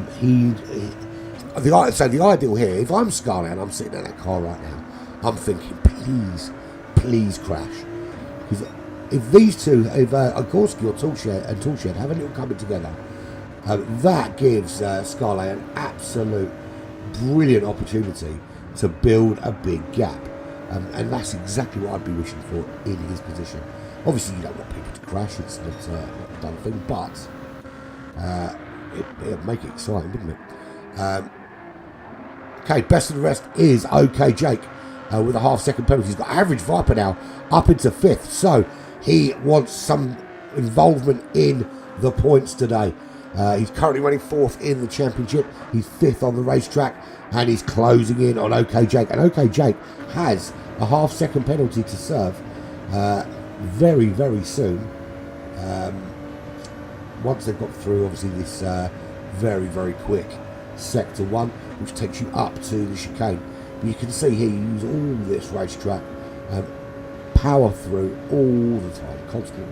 the ideal here, if I'm Scarlett and I'm sitting in that car right now, I'm thinking, please crash. Because if these two, if Igorski or Toolshed have a little coming together, that gives Scarlett an absolute brilliant opportunity to build a big gap. And that's exactly what I'd be wishing for in his position. Obviously, you don't want people to crash, it's not a done thing, but it'd make it exciting, wouldn't it? Okay, best of the rest is OK Jake with a half-second penalty. He's got Average Viper now up into 5th, so he wants some involvement in the points today. He's currently running 4th in the championship. He's 5th on the racetrack, and he's closing in on OK Jake. And OK Jake has a half-second penalty to serve very soon. Once they've got through, obviously, this very quick sector 1, which takes you up to the chicane. But you can see here, you use all this racetrack, power through all the time, constant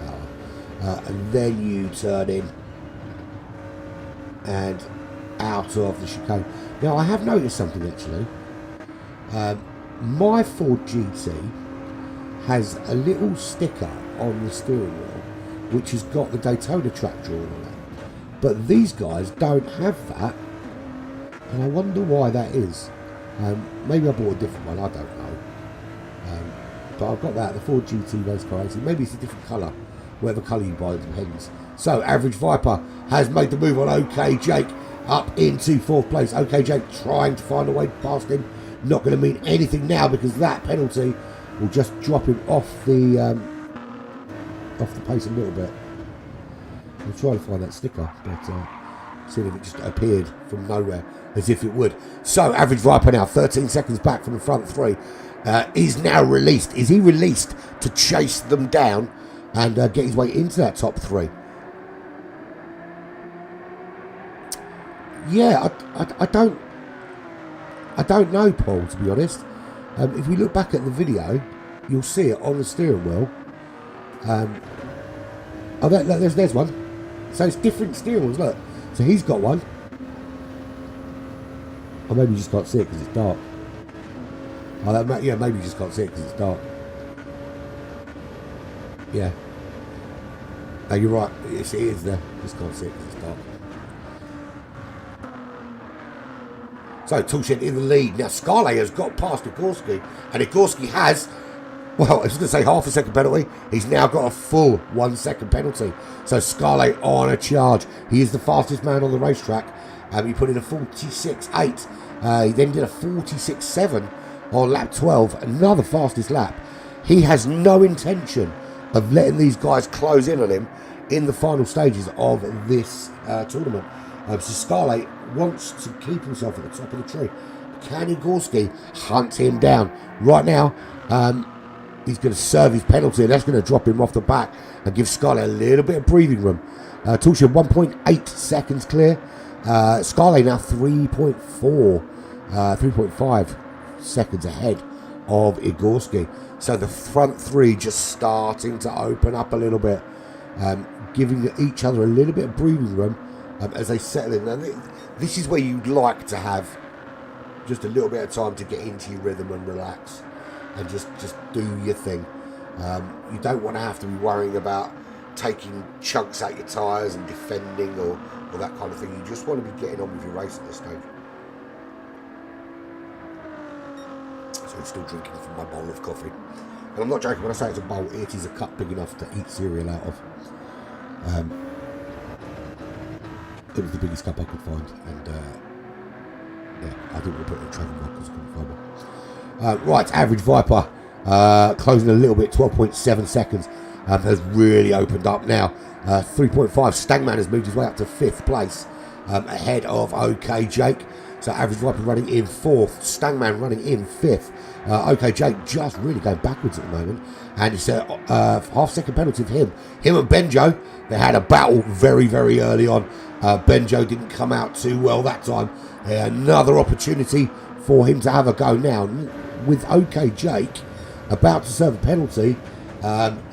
power, and then you turn in and out of the chicane. Now I have noticed something actually. My Ford GT has a little sticker on the steering wheel which has got the Daytona track drawn on it, but these guys don't have that, and I wonder why that is. Maybe I bought a different one, I don't know. But I've got that, the Ford GT Race Car Racing. Maybe it's a different colour, whatever colour you buy, it depends. So, Average Viper has made the move on OK Jake up into 4th place. OK Jake trying to find a way past him. Not going to mean anything now because that penalty will just drop him off the pace a little bit. I'm trying to find that sticker, but seeing if it just appeared from nowhere as if it would. So, Average Viper now 13 seconds back from the front three. Is now released. Is he released to chase them down and get his way into that top 3? Yeah, I don't know, Paul, to be honest. If we look back at the video, you'll see it on the steering wheel. Oh, there's one. So it's different steering wheels, look. So he's got one. Or maybe you just can't see it because it's dark. Oh, yeah, maybe you just can't see it because it's dark. Yeah. No, you're right. It is there. Just can't see it because it's dark. So, Tulshin in the lead. Now, Scarlett has got past Igorski. And Igorski has, well, I was going to say half a second penalty. He's now got a full 1 second penalty. So, Scarlett on a charge. He is the fastest man on the racetrack. He put in a 46.8. He then did a 46.7 on lap 12. Another fastest lap. He has no intention of letting these guys close in on him in the final stages of this tournament. So Scarlett wants to keep himself at the top of the tree. Can Igorski hunt him down? Right now, he's going to serve his penalty, and that's going to drop him off the back and give Scarlett a little bit of breathing room. Tulshin 1.8 seconds clear. Scarlett now 3.5 seconds ahead of Igorski. So the front three just starting to open up a little bit, giving each other a little bit of breathing room as they settle in. Now, this is where you'd like to have just a little bit of time to get into your rhythm and relax and just do your thing. You don't want to have to be worrying about taking chunks out your tyres and defending or that kind of thing. You just want to be getting on with your race at this stage. So I'm still drinking from my bowl of coffee. And I'm not joking when I say it's a bowl, it is a cup big enough to eat cereal out of. It was the biggest cup I could find, and yeah, I didn't want to put it in travel mug because I couldn't find it. Right, Average Viper closing a little bit, 12.7 seconds, has really opened up now. 3.5. Stangman has moved his way up to 5th place, ahead of OK Jake. So Average Viper running in 4th, Stangman running in 5th. OK Jake just really going backwards at the moment, and it's a half-second penalty of him. Him and Benjo, they had a battle very, very early on. Benjo didn't come out too well that time. Another opportunity for him to have a go now. With OK Jake about to serve a penalty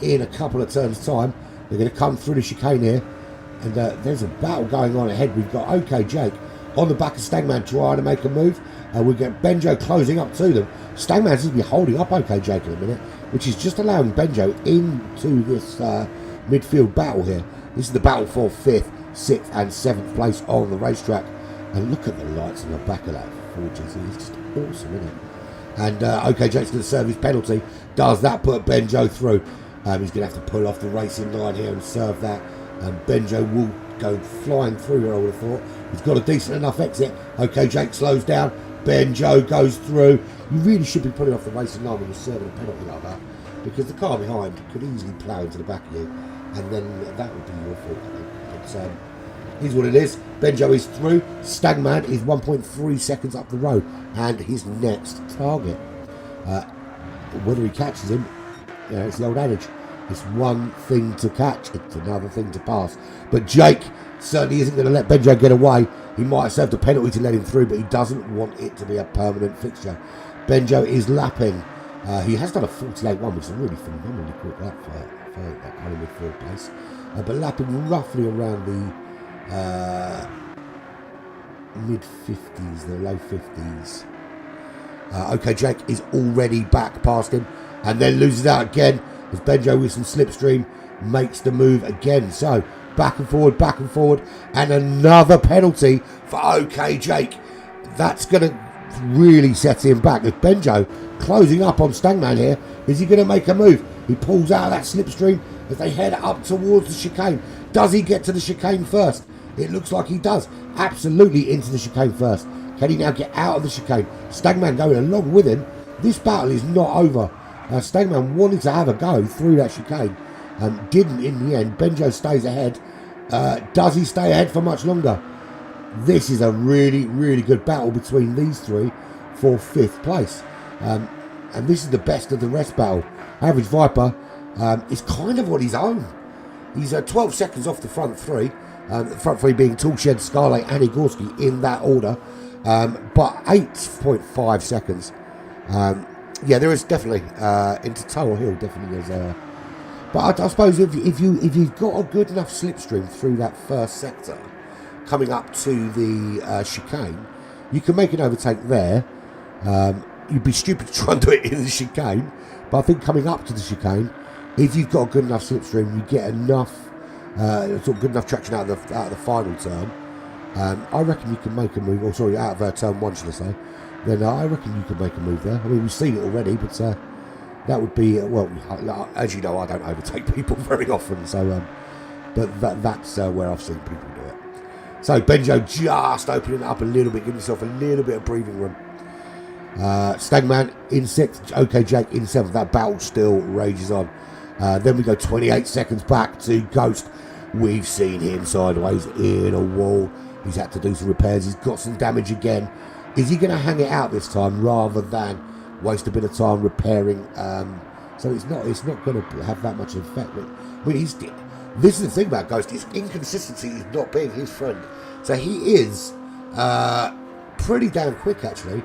in a couple of turns' time, they're going to come through the chicane here, and there's a battle going on ahead. We've got OK Jake on the back of Stangman trying to make a move. We get Benjo closing up to them. Stangman seems to be holding up OK Jake in a minute, which is just allowing Benjo into this midfield battle here. This is the battle for 5th, 6th and 7th place on the racetrack. And look at the lights on the back of that Ford GT. It's just awesome, isn't it? And OK Jake's going to serve his penalty. Does that put Benjo through? He's going to have to pull off the racing line here and serve that. And Benjo will go flying through, I would have thought. He's got a decent enough exit. OK Jake slows down. Benjo goes through. You really should be pulling off the racing line when you're serving a penalty like that, because the car behind could easily plough into the back of you, and then that would be your fault, I think. But here's what it is. Benjo is through. Stangman is 1.3 seconds up the road, and his next target. Whether he catches him, you know, it's the old adage. It's one thing to catch, it's another thing to pass. But Jake certainly isn't going to let Benjo get away. He might have served a penalty to let him through, but he doesn't want it to be a permanent fixture. Benjo is lapping. He has done a 48.1, which is a really phenomenally quick lap for that kind of midfield place. But lapping roughly around the mid-50s, the low 50s. OK Jake is already back past him, and then loses out again as Benjo with some slipstream makes the move again. So back and forward, and another penalty for OK Jake. That's going to really sets him back. With Benjo closing up on Stagman here, is he going to make a move? He pulls out of that slipstream as they head up towards the chicane. Does he get to the chicane first? It looks like he does. Absolutely into the chicane first. Can he now get out of the chicane? Stagman going along with him. This battle is not over. Stagman wanted to have a go through that chicane. Didn't in the end. Benjo stays ahead. Does he stay ahead for much longer? This is a really, really good battle between these three for 5th place. And this is the best of the rest battle. Average Viper is kind of on his own. He's 12 seconds off the front three. The front three being Toolshed, Scarlet and Igorski in that order. But 8.5 seconds. Yeah, there is definitely into Tower Hill definitely is. But I suppose if you've got a good enough slipstream through that first sector, coming up to the chicane, you can make an overtake there. You'd be stupid to try and do it in the chicane, but I think coming up to the chicane, if you've got a good enough slipstream, you get enough sort of good enough traction out of the final turn. I reckon you can make a move. Or sorry, out of turn 1, should I say? Then I reckon you can make a move there. I mean, we've seen it already, but that would be well. As you know, I don't overtake people very often, so but that's where I've seen people do it. So Benjo just opening it up a little bit, giving himself a little bit of breathing room. Stagman in 6th, OK Jake in 7th. That battle still rages on. Then we go 28 seconds back to Ghost. We've seen him sideways in a wall. He's had to do some repairs. He's got some damage again. Is he going to hang it out this time rather than waste a bit of time repairing? So it's not going to have that much effect. I mean, this is the thing about Ghost. His inconsistency is not being his friend. So he is pretty damn quick, actually.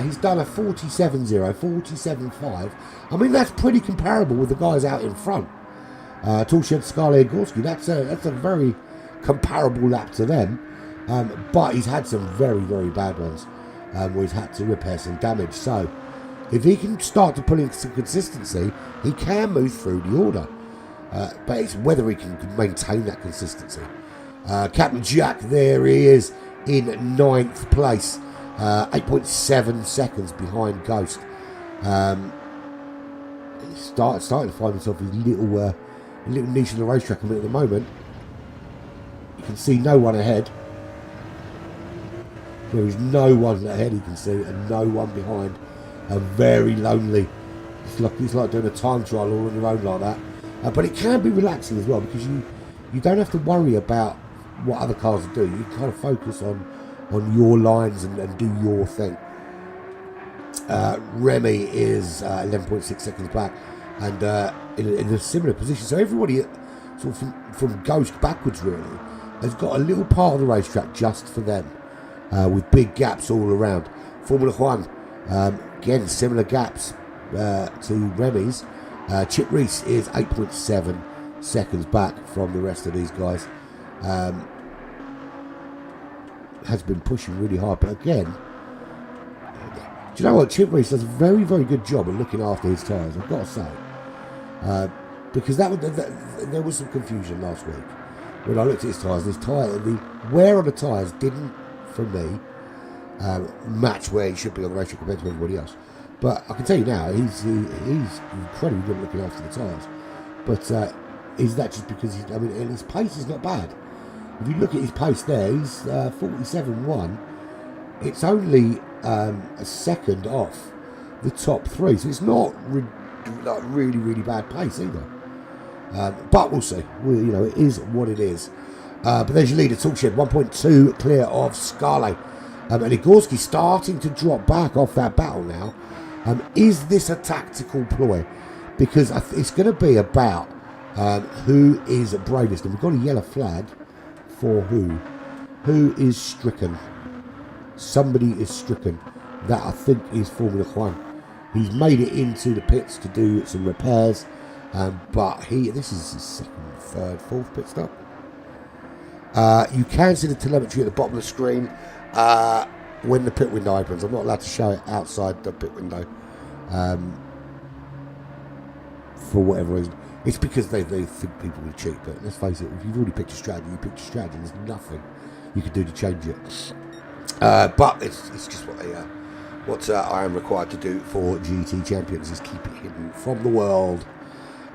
He's done a 47.0, 47.5. I mean, that's pretty comparable with the guys out in front. Toolshed, Scarlet, Gorski. That's a very comparable lap to them. But he's had some very, very bad ones where he's had to repair some damage. So if he can start to pull in some consistency, he can move through the order. But it's whether he can maintain that consistency. Captain Jack, there he is in 9th place. 8.7 seconds behind Ghost. He's starting to find himself in a little niche in the racetrack. I mean, at the moment, you can see no one ahead. There is no one ahead you can see, and no one behind. Very lonely. It's like doing a time trial all on your own like that. But it can be relaxing as well, because you don't have to worry about what other cars do. You can kind of focus on your lines and do your thing. Remy is 11.6 seconds back, and in a similar position. So everybody sort of from Ghost backwards really has got a little part of the racetrack just for them, with big gaps all around. Formula One, again, similar gaps to Remy's. Chip Reese is 8.7 seconds back from the rest of these guys. Has been pushing really hard, but again, do you know what? Chip Reese does a very, very good job of looking after his tyres, I've got to say. Because there was some confusion last week when I looked at his tyres. The wear on the tyres didn't, for me, match where he should be on the racetrack compared to everybody else. But I can tell you now, he's incredibly good at looking after the tyres. But is that just because and his pace is not bad. If you look at his pace there, he's 47.1. It's only a second off the top 3, so it's not really, really bad pace either. But we'll see. It is what it is. But there's your leader, Toolshed, 1.2 clear of Scarlet. And Igorski starting to drop back off that battle now. Is this a tactical ploy? Because it's going to be about who is bravest. And we've got a yellow flag for who? Who is stricken? Somebody is stricken. That I think is Formula One. He's made it into the pits to do some repairs, but this is his second, third, fourth pit stop. You can see the telemetry at the bottom of the screen when the pit window opens. I'm not allowed to show it outside the pit window for whatever reason. It's because they think people will cheat, but let's face it, if you've already picked your strategy, There's nothing you can do to change it. But it's just what What I am required to do for GT Champions is keep it hidden from the world.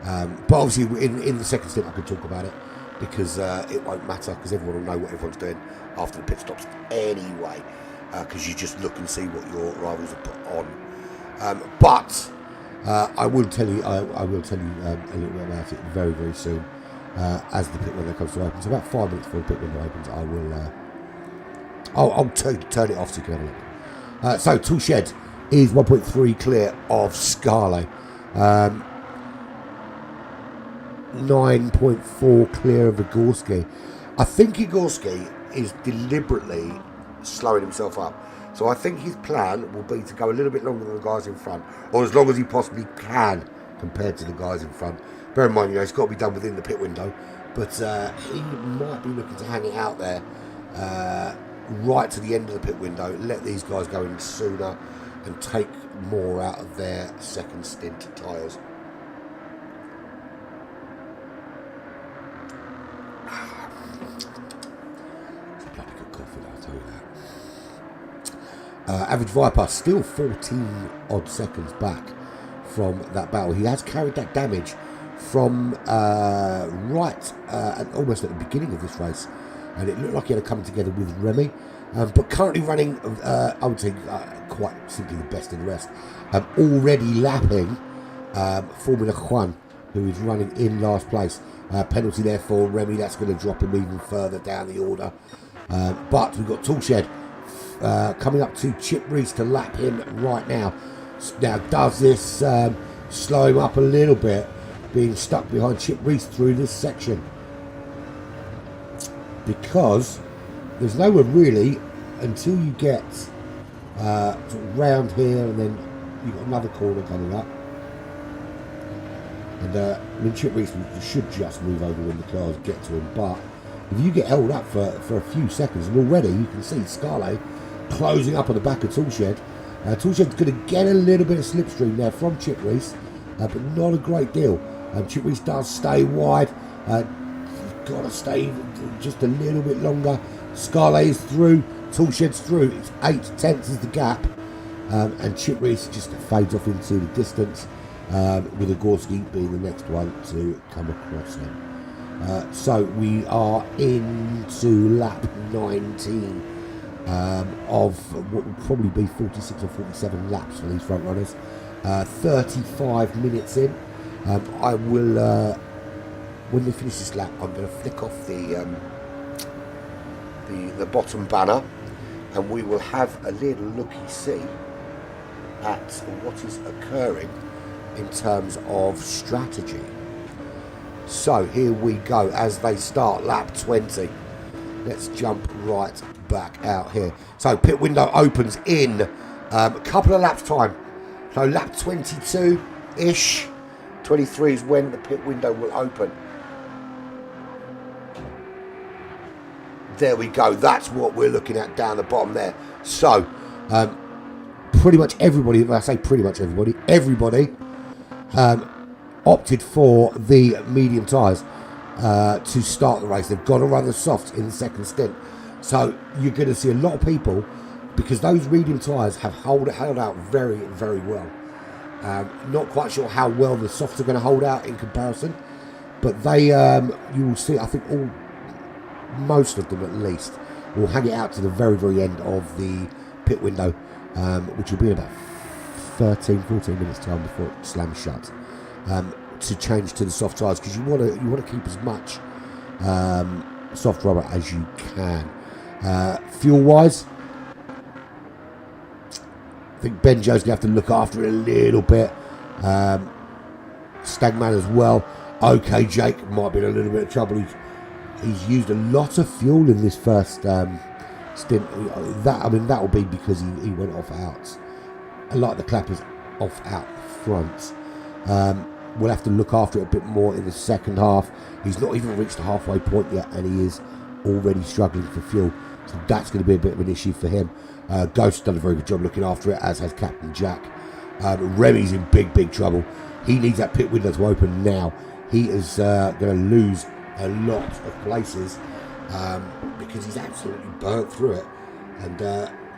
But obviously in the second stint I could talk about it, because it won't matter, because everyone will know what everyone's doing after the pit stops anyway, because you just look and see what your rivals have put on. But I will tell you a little bit about it very, very soon, as the pit window comes to open. So about 5 minutes before the pit window opens, I will I'll turn it off so you can have a look. So Tool Shed is 1.3 clear of Scarlet, 9.4 clear of Igorski. I think Igorski is deliberately slowing himself up. So I think his plan will be to go a little bit longer than the guys in front, or as long as he possibly can compared to the guys in front. Bear in mind, it's got to be done within the pit window, but he might be looking to hang it out there right to the end of the pit window, let these guys go in sooner and take more out of their second stint tyres. Average Viper still 14 odd seconds back from that battle. He has carried that damage from almost at the beginning of this race, and it looked like he had come together with Remy, but currently running I would say quite simply the best in the rest, already lapping Formula One, who is running in last place. Penalty there for Remy, that's going to drop him even further down the order, but we've got Toolshed coming up to Chip Reese to lap him right now. Now, does this slow him up a little bit, being stuck behind Chip Reese through this section? Because there's nowhere really until you get sort of round here, and then you've got another corner coming up. And I mean, Chip Reese should just move over when the cars get to him, but if you get held up for a few seconds, and already you can see Scarlet closing up on the back of Toolshed. Toolshed's going to get a little bit of slipstream there from Chip Reese, but not a great deal. Chip Reese does stay wide. Got to stay just a little bit longer. Scarlet is through. Toolshed's through. It's 8/10 is the gap, and Chip Reese just fades off into the distance, with Igorski being the next one to come across him. So we are into lap 19. Of what will probably be 46 or 47 laps for these front runners. 35 minutes in. I will, when they finish this lap, I'm going to flick off the bottom banner, and we will have a little looky-see at what is occurring in terms of strategy. So here we go as they start lap 20. Let's jump right back out here. So pit window opens in a couple of laps time. So lap 22-ish, 23 is when the pit window will open. There we go. That's what we're looking at down the bottom there. So pretty much everybody, when I say pretty much everybody opted for the medium tyres to start the race. They've got to run the softs in the second stint. So you're going to see a lot of people, because those medium tyres have held out very, very well. Not quite sure how well the softs are going to hold out in comparison, but they, you will see, I think most of them at least, will hang it out to the very, very end of the pit window, which will be in about 13, 14 minutes time before it slams shut, to change to the soft tyres, because you want to keep as much soft rubber as you can. Fuel wise, I think Benjo's going to have to look after it a little bit. Stagman as well. Okay, Jake might be in a little bit of trouble. He's used a lot of fuel in this first stint. That will be because he went off out. I like the clappers off out front. We'll have to look after it a bit more in the second half. He's not even reached the halfway point yet, and he is already struggling for fuel. So that's going to be a bit of an issue for him. Ghost's done a very good job looking after it, as has Captain Jack. Remy's in big, big trouble. He needs that pit window to open now. He is going to lose a lot of places because he's absolutely burnt through it. And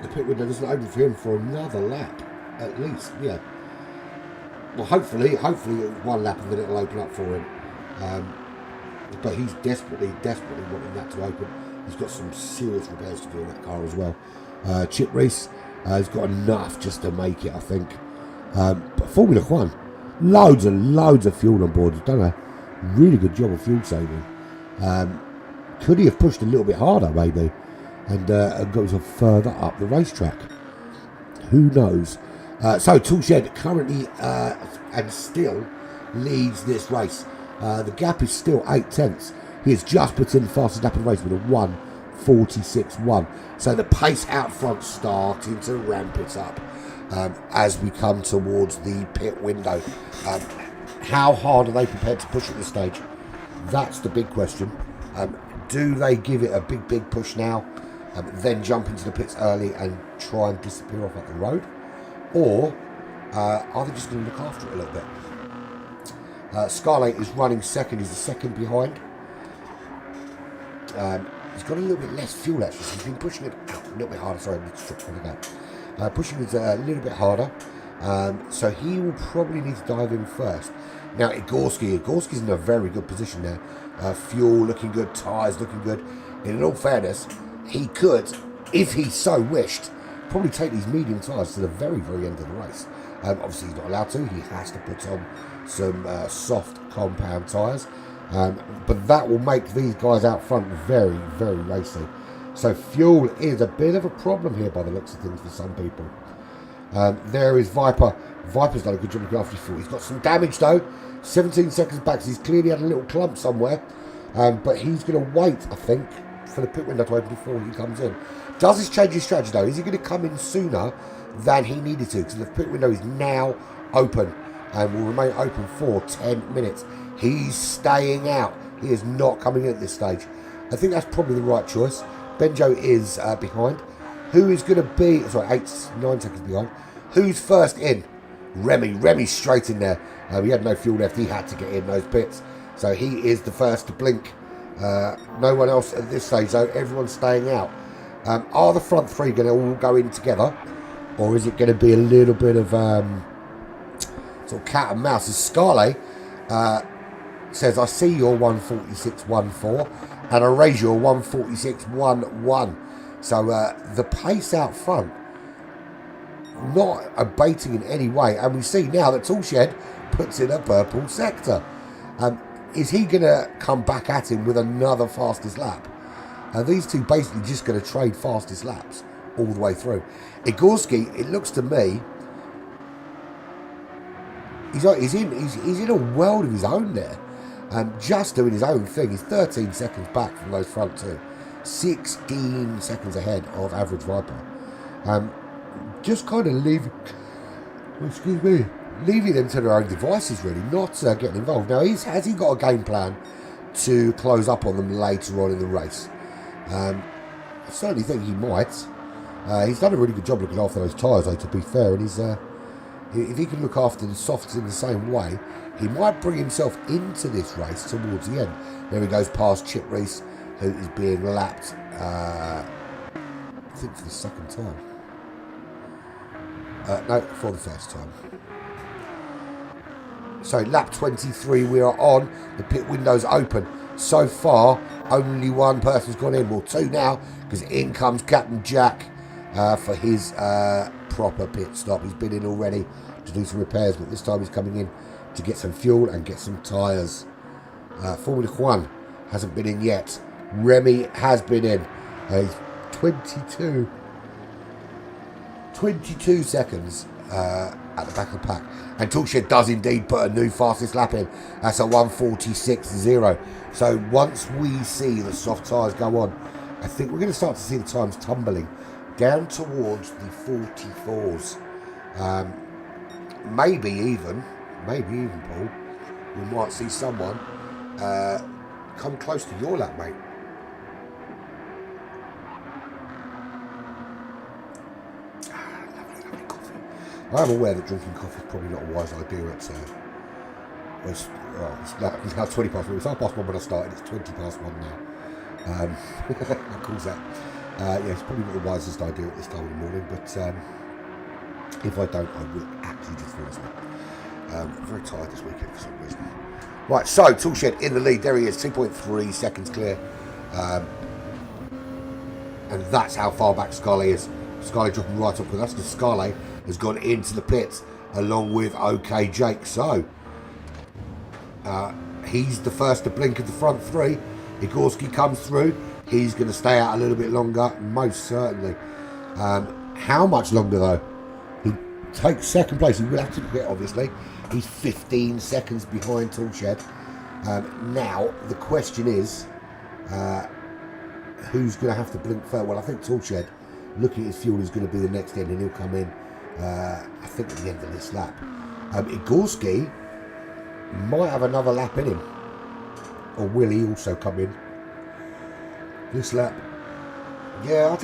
the pit window doesn't open for him for another lap, at least. Yeah. Well, hopefully one lap and then it'll open up for him. But he's desperately wanting that to open. He's got some serious repairs to do in that car as well. Chip Reese has got enough just to make it, I think. But Formula One, loads of fuel on board. He's done a really good job of fuel saving. Could he have pushed a little bit harder, maybe, and goes further up the racetrack? Who knows? So Toolshed currently and still leads this race. The gap is still 8 tenths. He has just put in the fastest lap of the race with a 1:46.1. So the pace out front starting to ramp it up as we come towards the pit window. How hard are they prepared to push at this stage? That's the big question. Do they give it a big push now, then jump into the pits early and try and disappear off at the road? Or are they just going to look after it a little bit? Scarlett is running second. He's a second behind. He's got a little bit less fuel actually. So he's been pushing it a little bit harder. Sorry, I need to stop trying to go. Pushing it a little bit harder. So he will probably need to dive in first. Now Igorski's in a very good position there. Fuel looking good, tyres looking good. And in all fairness, he could, if he so wished, probably take these medium tyres to the very end of the race. Obviously he's not allowed to. He has to put on some soft compound tyres. But that will make these guys out front very racy. So fuel is a bit of a problem here by the looks of things for some people. There is Viper. Viper's done a good job looking after his fuel. He's got some damage though. 17 seconds back. So he's clearly had a little clump somewhere. But he's going to wait, I think, for the pit window to open before he comes in. Does this change his strategy though? Is he going to come in sooner than he needed to? Because the pit window is now open and will remain open for 10 minutes. He's staying out. He is not coming in at this stage. I think that's probably the right choice. Benjo is behind. Who is going to be... Sorry, 9 seconds behind. Who's first in? Remy. Remy's straight in there. He had no fuel left. He had to get in those pits. So he is the first to blink. No one else at this stage, though. Everyone's staying out. Are the front three going to all go in together? Or is it going to be a little bit of sort of cat and mouse? As Scarlett says, I see your 1:46.14 and I raise your 1:46.11. So the pace out front not abating in any way. And we see now that Toolshed puts in a purple sector. Is he going to come back at him with another fastest lap? These two basically just going to trade fastest laps all the way through. Igorski, it looks to me, he's in a world of his own there. Just doing his own thing. He's 13 seconds back from those front two. 16 seconds ahead of average Viper. Just kind of leaving them to their own devices, really, not getting involved. Now, has he got a game plan to close up on them later on in the race? I certainly think he might. He's done a really good job looking after those tyres, though, to be fair. And if he can look after the softs in the same way, he might bring himself into this race towards the end. There he goes past Chip Reese, who is being lapped, I think, for the second time. No, for the first time. So lap 23 we are on. The pit window's open. So far, only one person's gone in. Well, two now, because in comes Captain Jack for his proper pit stop. He's been in already to do some repairs, but this time he's coming in to get some fuel and get some tyres. Formula One hasn't been in yet. Remy has been in. He's 22 seconds at the back of the pack. And Toolshed does indeed put a new fastest lap in. That's a 1:46.0. So once we see the soft tyres go on, I think we're going to start to see the times tumbling down towards the 44s. Maybe even, Paul, we might see someone come close to your lap, mate. Lovely coffee. I'm aware that drinking coffee is probably not a wise idea. It's now 20 past 1. It's half past 1 when I started. It's 20 past 1 now. How cool is that? Yeah, it's probably not the wisest idea at this time of the morning, but if I don't, I will actually just fall asleep. I'm very tired this weekend for some reason. Right, so Toolshed in the lead. There he is, 2.3 seconds clear. And that's how far back Scarlett is. Scarlett dropping right up with us because Scarlett has gone into the pits along with OK Jake. So he's the first to blink of the front three. Igorski comes through. He's going to stay out a little bit longer, most certainly. How much longer though? He takes second place. He will have to quit, obviously. He's 15 seconds behind Toolshed. Now, the question is, who's going to have to blink first? Well, I think Toolshed, looking at his fuel, is going to be the next in, and he'll come in, I think, at the end of this lap. Igorski might have another lap in him. Or will he also come in this lap? Yeah, I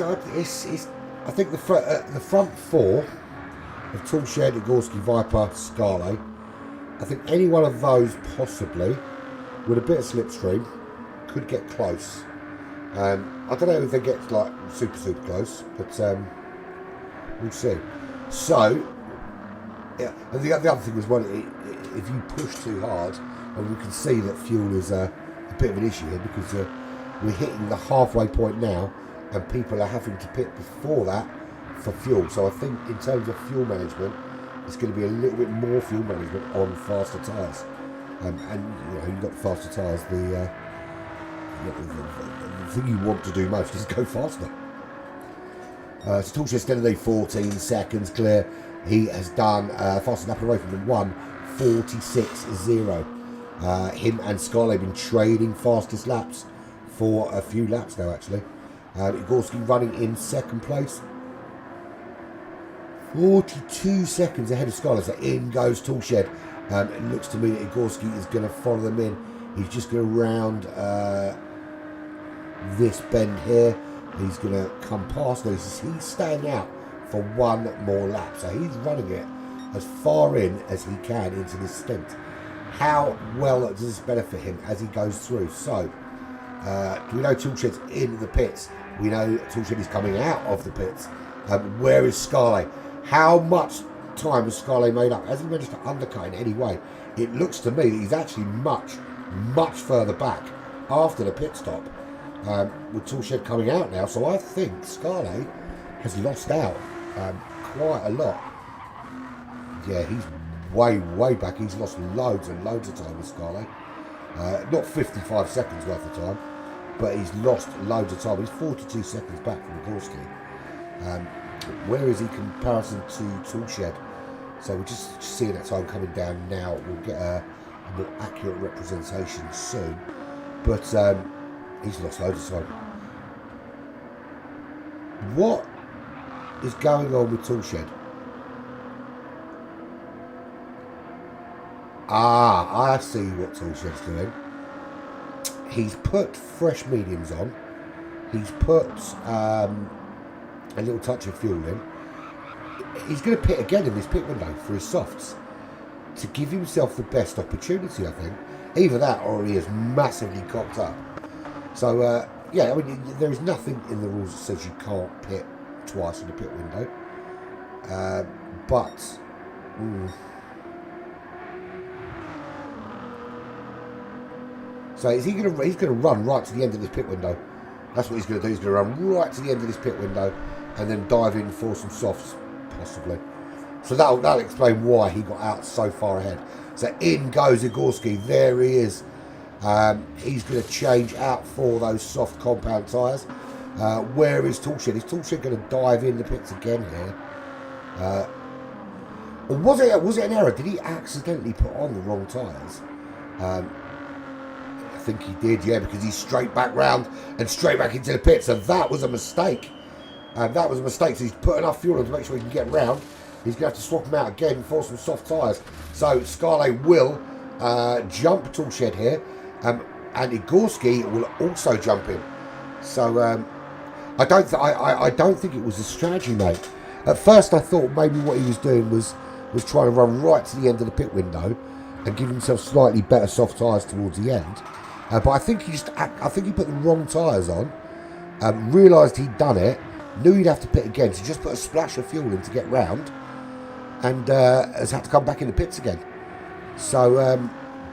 think the front four of Toolshed, Igorski, Viper, Scarlet, I think any one of those possibly, with a bit of slipstream, could get close. I don't know if they get like super close, but we'll see. So, yeah, and the other thing was, well, if you push too hard, and we can see that fuel is a bit of an issue here because we're hitting the halfway point now, and people are having to pit before that for fuel. So I think in terms of fuel management, it's going to be a little bit more fuel management on faster tyres. And you know, you've got faster tyres. The thing you want to do most is go faster. So Toolshed's going to need 14 seconds clear. He has done fastest lap away from the 1:46.0. Him and Scarlett have been trading fastest laps for a few laps now, actually. Igorski running in second place. 42 seconds ahead of Scarlett. So in goes Toolshed. It looks to me that Igorski is going to follow them in. He's just going to round this bend here. He's going to come past those. He's staying out for one more lap. So he's running it as far in as he can into this stint. How well does this benefit him as he goes through? So, we know Toolshed's in the pits. We know Toolshed is coming out of the pits. Where is Scarlett? How much time has Scarlett made up? Has he managed to undercut in any way? It looks to me that he's actually much further back after the pit stop, with Toolshed coming out now. So I think Scarlett has lost out quite a lot. Yeah, he's way back. He's lost loads and loads of time with Scarlett. Not 55 seconds worth of time, but he's lost loads of time. He's 42 seconds back from Igorski. Where is he in comparison to Toolshed? So we're just seeing that time coming down now. We'll get a more accurate representation soon. But he's lost loads of time. What is going on with Toolshed? I see what Toolshed's doing. He's put fresh mediums on. He's put a little touch of fuel in. He's going to pit again in this pit window for his softs to give himself the best opportunity, I think. Either that or he is massively cocked up. So, yeah, I mean, there is nothing in the rules that says you can't pit twice in the pit window. So is he going to? He's going to run right to the end of this pit window. That's what he's going to do. He's going to run right to the end of this pit window, and then dive in for some softs, possibly. So that'll explain why he got out so far ahead. So in goes Igorski. There he is. He's going to change out for those soft compound tyres. Where is Toolshed? Is Toolshed going to dive in the pits again here? Or was it an error? Did he accidentally put on the wrong tyres? I think he did, yeah, because he's straight back round and straight back into the pit. So that was a mistake. That was a mistake. So he's put enough fuel on to make sure he can get round. He's going to have to swap them out again for some soft tyres. So Scarlett will jump Toolshed here. And Igorski will also jump in. So I don't think it was a strategy, mate. At first I thought maybe what he was doing was trying to run right to the end of the pit window and give himself slightly better soft tyres towards the end. But I think he put the wrong tyres on, Realised he'd done it, knew he'd have to pit again, so just put a splash of fuel in to get round, and has had to come back in the pits again. So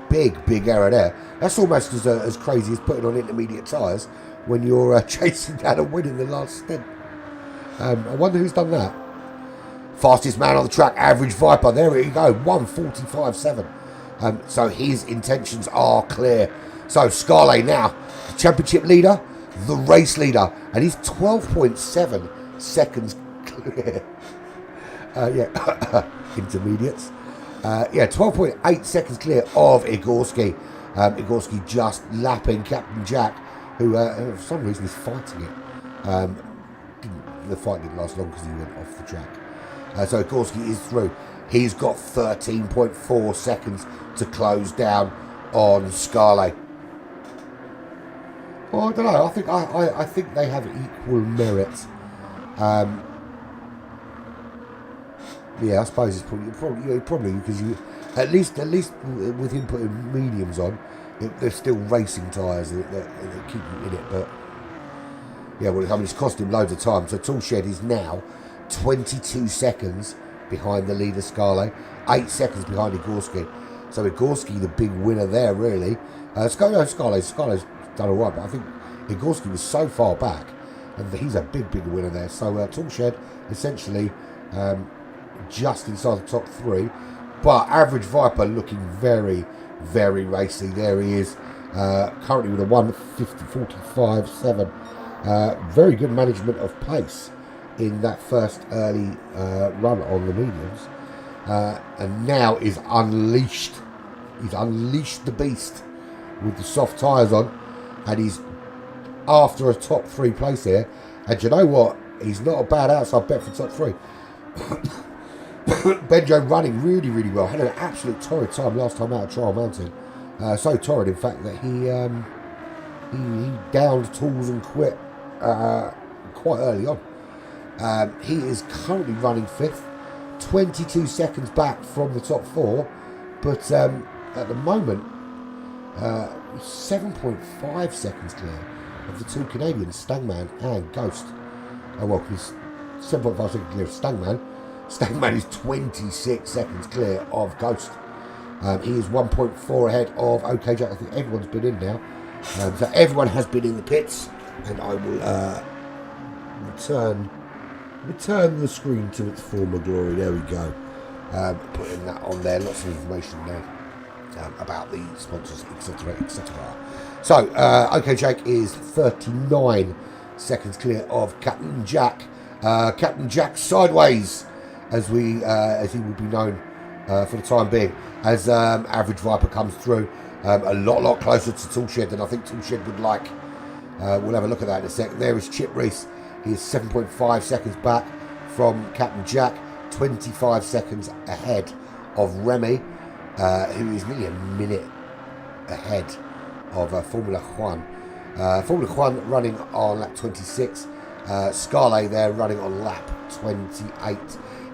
big error there. That's almost as crazy as putting on intermediate tyres when you're chasing down a win in the last stint. I wonder who's done that. Fastest man on the track, Average Viper. There we go, 1:45.7. So his intentions are clear. So Scarlet now, the championship leader, the race leader, and he's 12.7 seconds clear. Intermediates. 12.8 seconds clear of Igorski. Igorski just lapping Captain Jack, who for some reason is fighting it. The fight didn't last long because he went off the track. So Igorski is through. He's got 13.4 seconds to close down on Scarlet. Well, I don't know. I think they have equal merit. I suppose it's probably because you at least with him putting mediums on, they're still racing tyres that keep you in it. But it's cost him loads of time. So Toolshed is now 22 seconds behind the leader Scarlet, 8 seconds behind Igorski. So Igorski, the big winner there, really. Scarlet's done all right, but I think Igorski was so far back, and he's a big winner there. So Toolshed essentially just inside the top 3, but Average Viper looking very racy. There he is, currently with a 1:50.45.7. Very good management of pace in that first early run on the mediums, and now is unleashed. He's unleashed the beast with the soft tyres on, and he's after a top 3 place here. And you know what? He's not a bad outside bet for top 3. Benjo running really well. Had an absolute torrid time last time out of Trial Mountain. So torrid, in fact, that he downed tools and quit quite early on. He is currently running 5th, 22 seconds back from the top 4, but at the moment 7.5 seconds clear of the 2 Canadians, Stangman and Ghost. He's 7.5 seconds clear of Stangman. Stangman is 26 seconds clear of Ghost. He is 1.4 ahead of OK Jack. I think everyone's been in now. So everyone has been in the pits, and I will return the screen to its former glory. There we go. Putting that on there. Lots of information there about the sponsors, etc. So OK Jake is 39 seconds clear of Captain Jack. Captain Jack Sideways, as he will be known for the time being, as Average Viper comes through. A lot closer to Toolshed than I think Toolshed would like. We'll have a look at that in a sec. There is Chip Reese. He is 7.5 seconds back from Captain Jack, 25 seconds ahead of Remy, who is nearly a minute ahead of Formula One. Formula One running on lap 26. Scarlet there running on lap 28.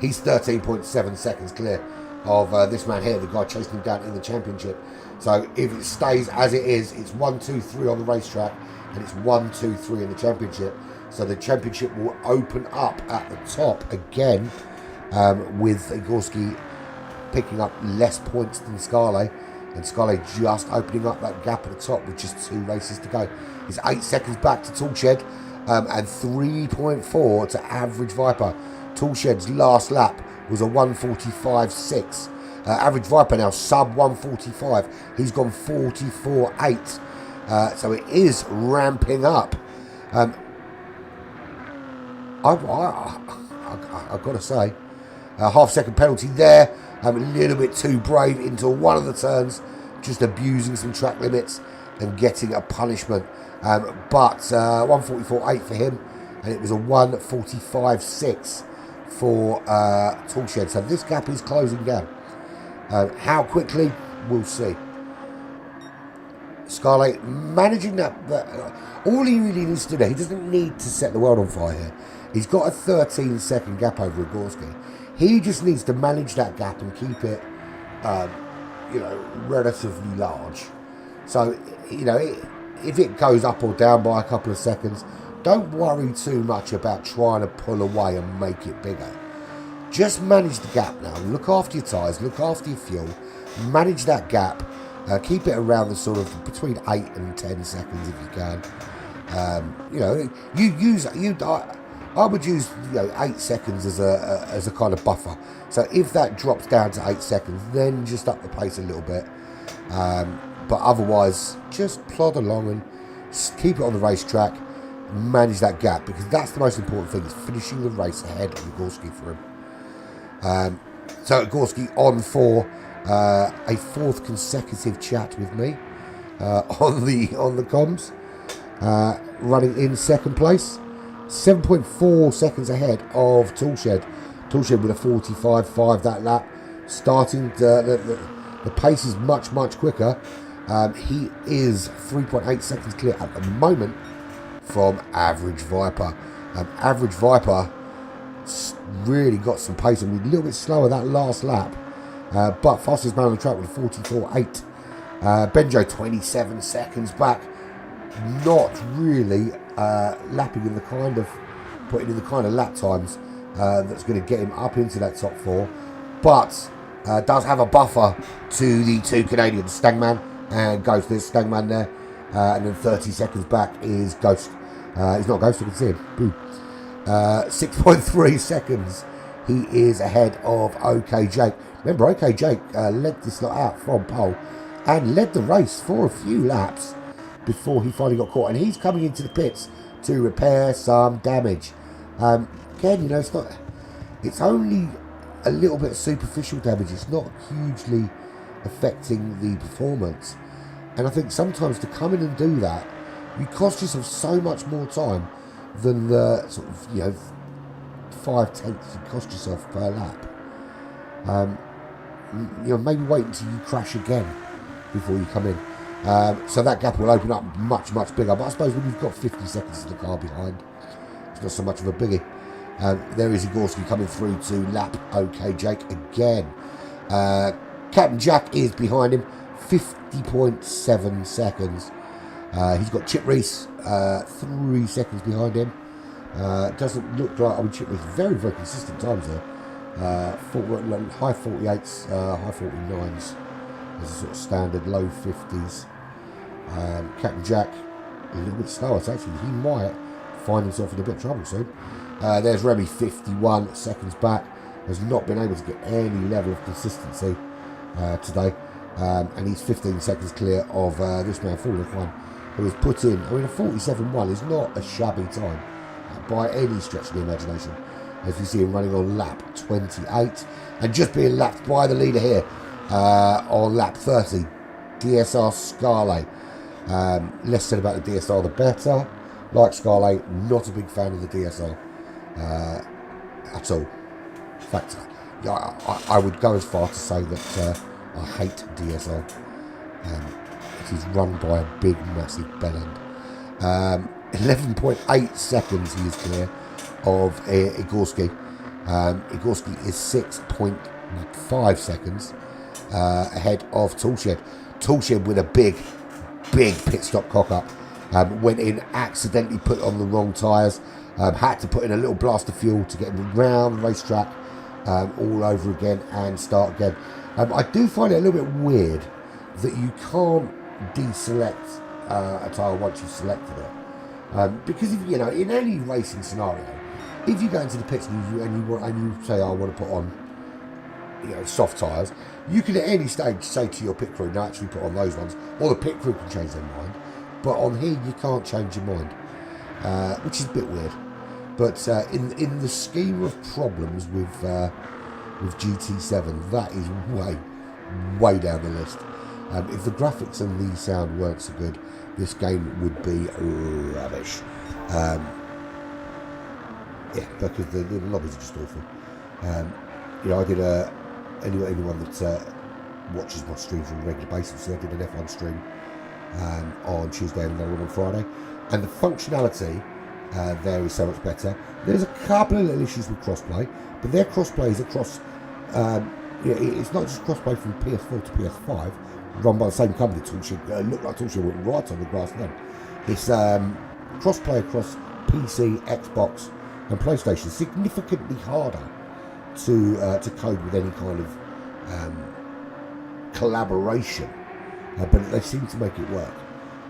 He's 13.7 seconds clear of this man here, the guy chasing him down in the championship. So if it stays as it is, it's 1, 2, 3 on the racetrack, and it's 1, 2, 3 in the championship. So the championship will open up at the top again, with Igorski picking up less points than Scarlet, and Scarlet just opening up that gap at the top with just 2 races to go. He's 8 seconds back to Toolshed, and 3.4 to Average Viper. Toolshed's last lap was a 1:45.6. Average Viper now sub 1:45. He's gone 44.8. So it is ramping up. I've got to say, a half-second penalty there. A little bit too brave into one of the turns, just abusing some track limits and getting a punishment. But 1:44.8 for him, and it was a 1:45.6 for Toolshed. So this gap is closing down. How quickly, we'll see. Scarlet managing that. All he really needs to do, he doesn't need to set the world on fire here. He's got a 13-second gap over Igorski. He just needs to manage that gap and keep it, relatively large. So, if it goes up or down by a couple of seconds, don't worry too much about trying to pull away and make it bigger. Just manage the gap now. Look after your tyres, look after your fuel, manage that gap. Keep it around the sort of between 8 and 10 seconds if you can. I would use 8 seconds as a kind of buffer. So if that drops down to 8 seconds, then just up the pace a little bit. But otherwise, just plod along and keep it on the racetrack. Manage that gap, because that's the most important thing, is finishing the race ahead of Gorski for him. So Gorski on for a fourth consecutive chat with me on the comms, running in second place, 7.4 seconds ahead of Toolshed. Toolshed with a 45.5 that lap, starting the pace is much quicker. He is 3.8 seconds clear at the moment from Average Viper. Average Viper really got some pace and a little bit slower that last lap, but fastest man on the track with a 44.8. Benjo 27 seconds back, not really lapping in the kind of putting in the kind of lap times that's going to get him up into that top four, but does have a buffer to the two Canadians, Stangman and Ghost. There's Stangman there, and then 30 seconds back is Ghost. He's not Ghost, you can see him. Boom. 6.3 seconds he is ahead of OK Jake. Remember, OK Jake led this lot out from pole and led the race for a few laps before he finally got caught, and he's coming into the pits to repair some damage. Again, it's only a little bit of superficial damage. It's not hugely affecting the performance, and I think sometimes to come in and do that, you cost yourself so much more time than the sort of 5/10 you cost yourself per lap. Maybe wait until you crash again before you come in. So that gap will open up much bigger. But I suppose when you've got 50 seconds of the car behind, it's not so much of a biggie. There is Igorski coming through to lap OK Jake again. Captain Jack is behind him, 50.7 seconds. He's got Chip Reese 3 seconds behind him. Doesn't look like, Chip Reese very consistent times there. High 48s, high 49s as a sort of standard, low 50s. Captain Jack a little bit slower, so actually he might find himself in a bit of trouble soon. There's Remy, 51 seconds back, has not been able to get any level of consistency today, and he's 15 seconds clear of this man, One, who has put in, a 47.1 is not a shabby time by any stretch of the imagination, as you see him running on lap 28, and just being lapped by the leader here on lap 30, DSR Scarlet. Less said about the DSR the better. Like Scarlet, not a big fan of the DSR at all. In fact, I would go as far to say that I hate DSR. It is run by a big, massive bellend. 11.8 seconds he is clear of Igorski. Igorski is 6.5 seconds ahead of Toolshed. Toolshed with a big pit stop cock up. Went in, accidentally put on the wrong tyres. Had to put in a little blast of fuel to get him around the racetrack all over again and start again. I do find it a little bit weird that you can't deselect a tyre once you've selected it. Because if in any racing scenario, if you go into the pits and you say, I want to put on soft tyres, you can at any stage say to your pit crew, no, actually put on those ones, or the pit crew can change their mind. But on here, you can't change your mind, which is a bit weird. But in the scheme of problems with GT7, that is way down the list. If the graphics and the sound weren't so good, this game would be rubbish. Because the lobbies are just awful. I did anyone that watches my streams on a regular basis, so I did an F1 stream on Tuesday and another one on Friday, and the functionality there is so much better. There's a couple of little issues with crossplay, but their crossplay is across. It's not just crossplay from PS4 to PS5, run by the same company. Toolshed looked like Toolshed went right on the grass then. It's crossplay across PC, Xbox, and PlayStation. Significantly harder to code with any kind of collaboration, but they seem to make it work.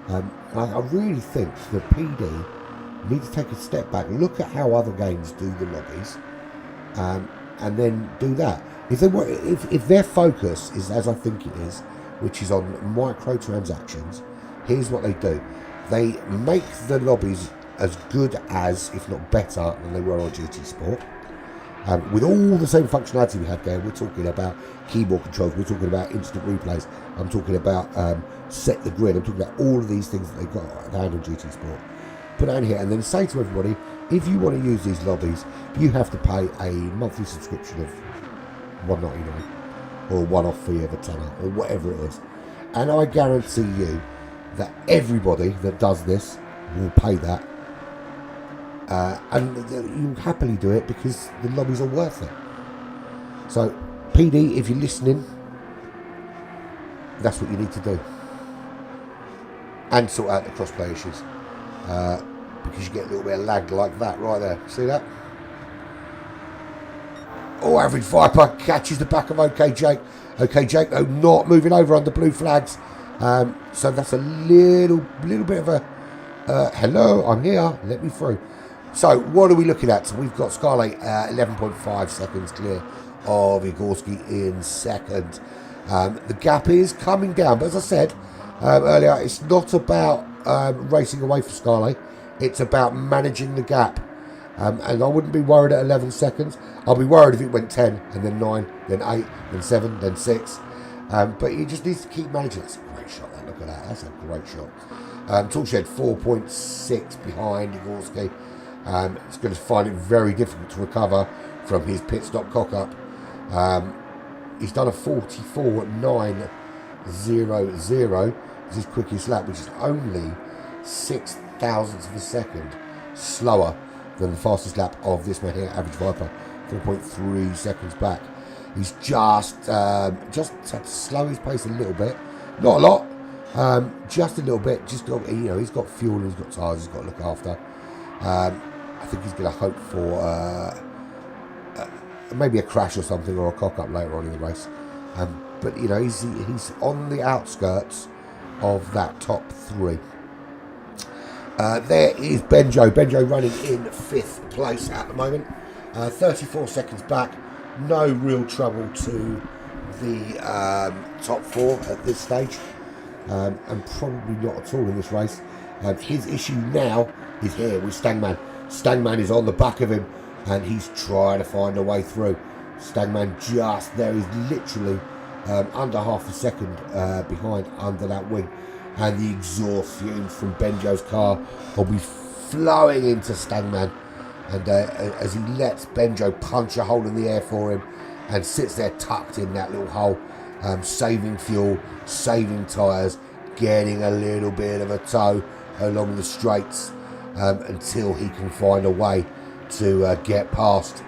I really think that PD need to take a step back, look at how other games do the lobbies, and then do that. If their focus is, as I think it is, which is on microtransactions, here's what they do. They make the lobbies as good as, if not better, than they were on GT Sport. With all the same functionality we had there. We're talking about keyboard controls, we're talking about instant replays, I'm talking about set the grid, I'm talking about all of these things that they've got at hand on GT Sport. Put it in here and then say to everybody, if you want to use these lobbies, you have to pay a monthly subscription of $1.99 or a one-off fee of a tenner or whatever it is. And I guarantee you that everybody that does this will pay that. And you happily do it because the lobbies are worth it. So, PD, if you're listening, that's what you need to do. And sort out the crossplay issues. Because you get a little bit of lag like that right there. See that? Oh, Average Viper catches the back of OK Jake. OK Jake, though, not moving over under blue flags. So that's a little bit of a hello, I'm here, let me through. So what are we looking at? So we've got Scarlet 11.5 seconds clear of Igorski in second. The gap is coming down, but as I said earlier, it's not about racing away for Scarlet. It's about managing the gap. And I wouldn't be worried at 11 seconds. I'll be worried if it went 10 and then 9, then 8, then 7, then 6. But you just need to keep managing. That's a great shot, that. Look at that. That's a great shot. Toolshed 4.6 behind Igorski. It's going to find it very difficult to recover from his pit stop cock up. He's done a 44.900. It's his quickest lap, which is only 6 thousandths of a second slower than the fastest lap of this man here, Average Viper, 4.3 seconds back. He's just had to slow his pace a little bit, not a lot, just a little bit. Just got, he's got fuel and he's got tyres he's got to look after. I think he's going to hope for maybe a crash or something, or a cock up later on in the race. But he's on the outskirts of that top 3. There is Benjo. Benjo running in 5th place at the moment. 34 seconds back. No real trouble to the top 4 at this stage. And probably not at all in this race. His issue now is here with Stangman. Stangman is on the back of him and he's trying to find a way through. Stangman just there. He's literally under half a second behind under that wing. And the exhaust fumes from Benjo's car will be flowing into Stangman. And as he lets Benjo punch a hole in the air for him and sits there tucked in that little hole, saving fuel, saving tyres, getting a little bit of a tow along the straights until he can find a way to get past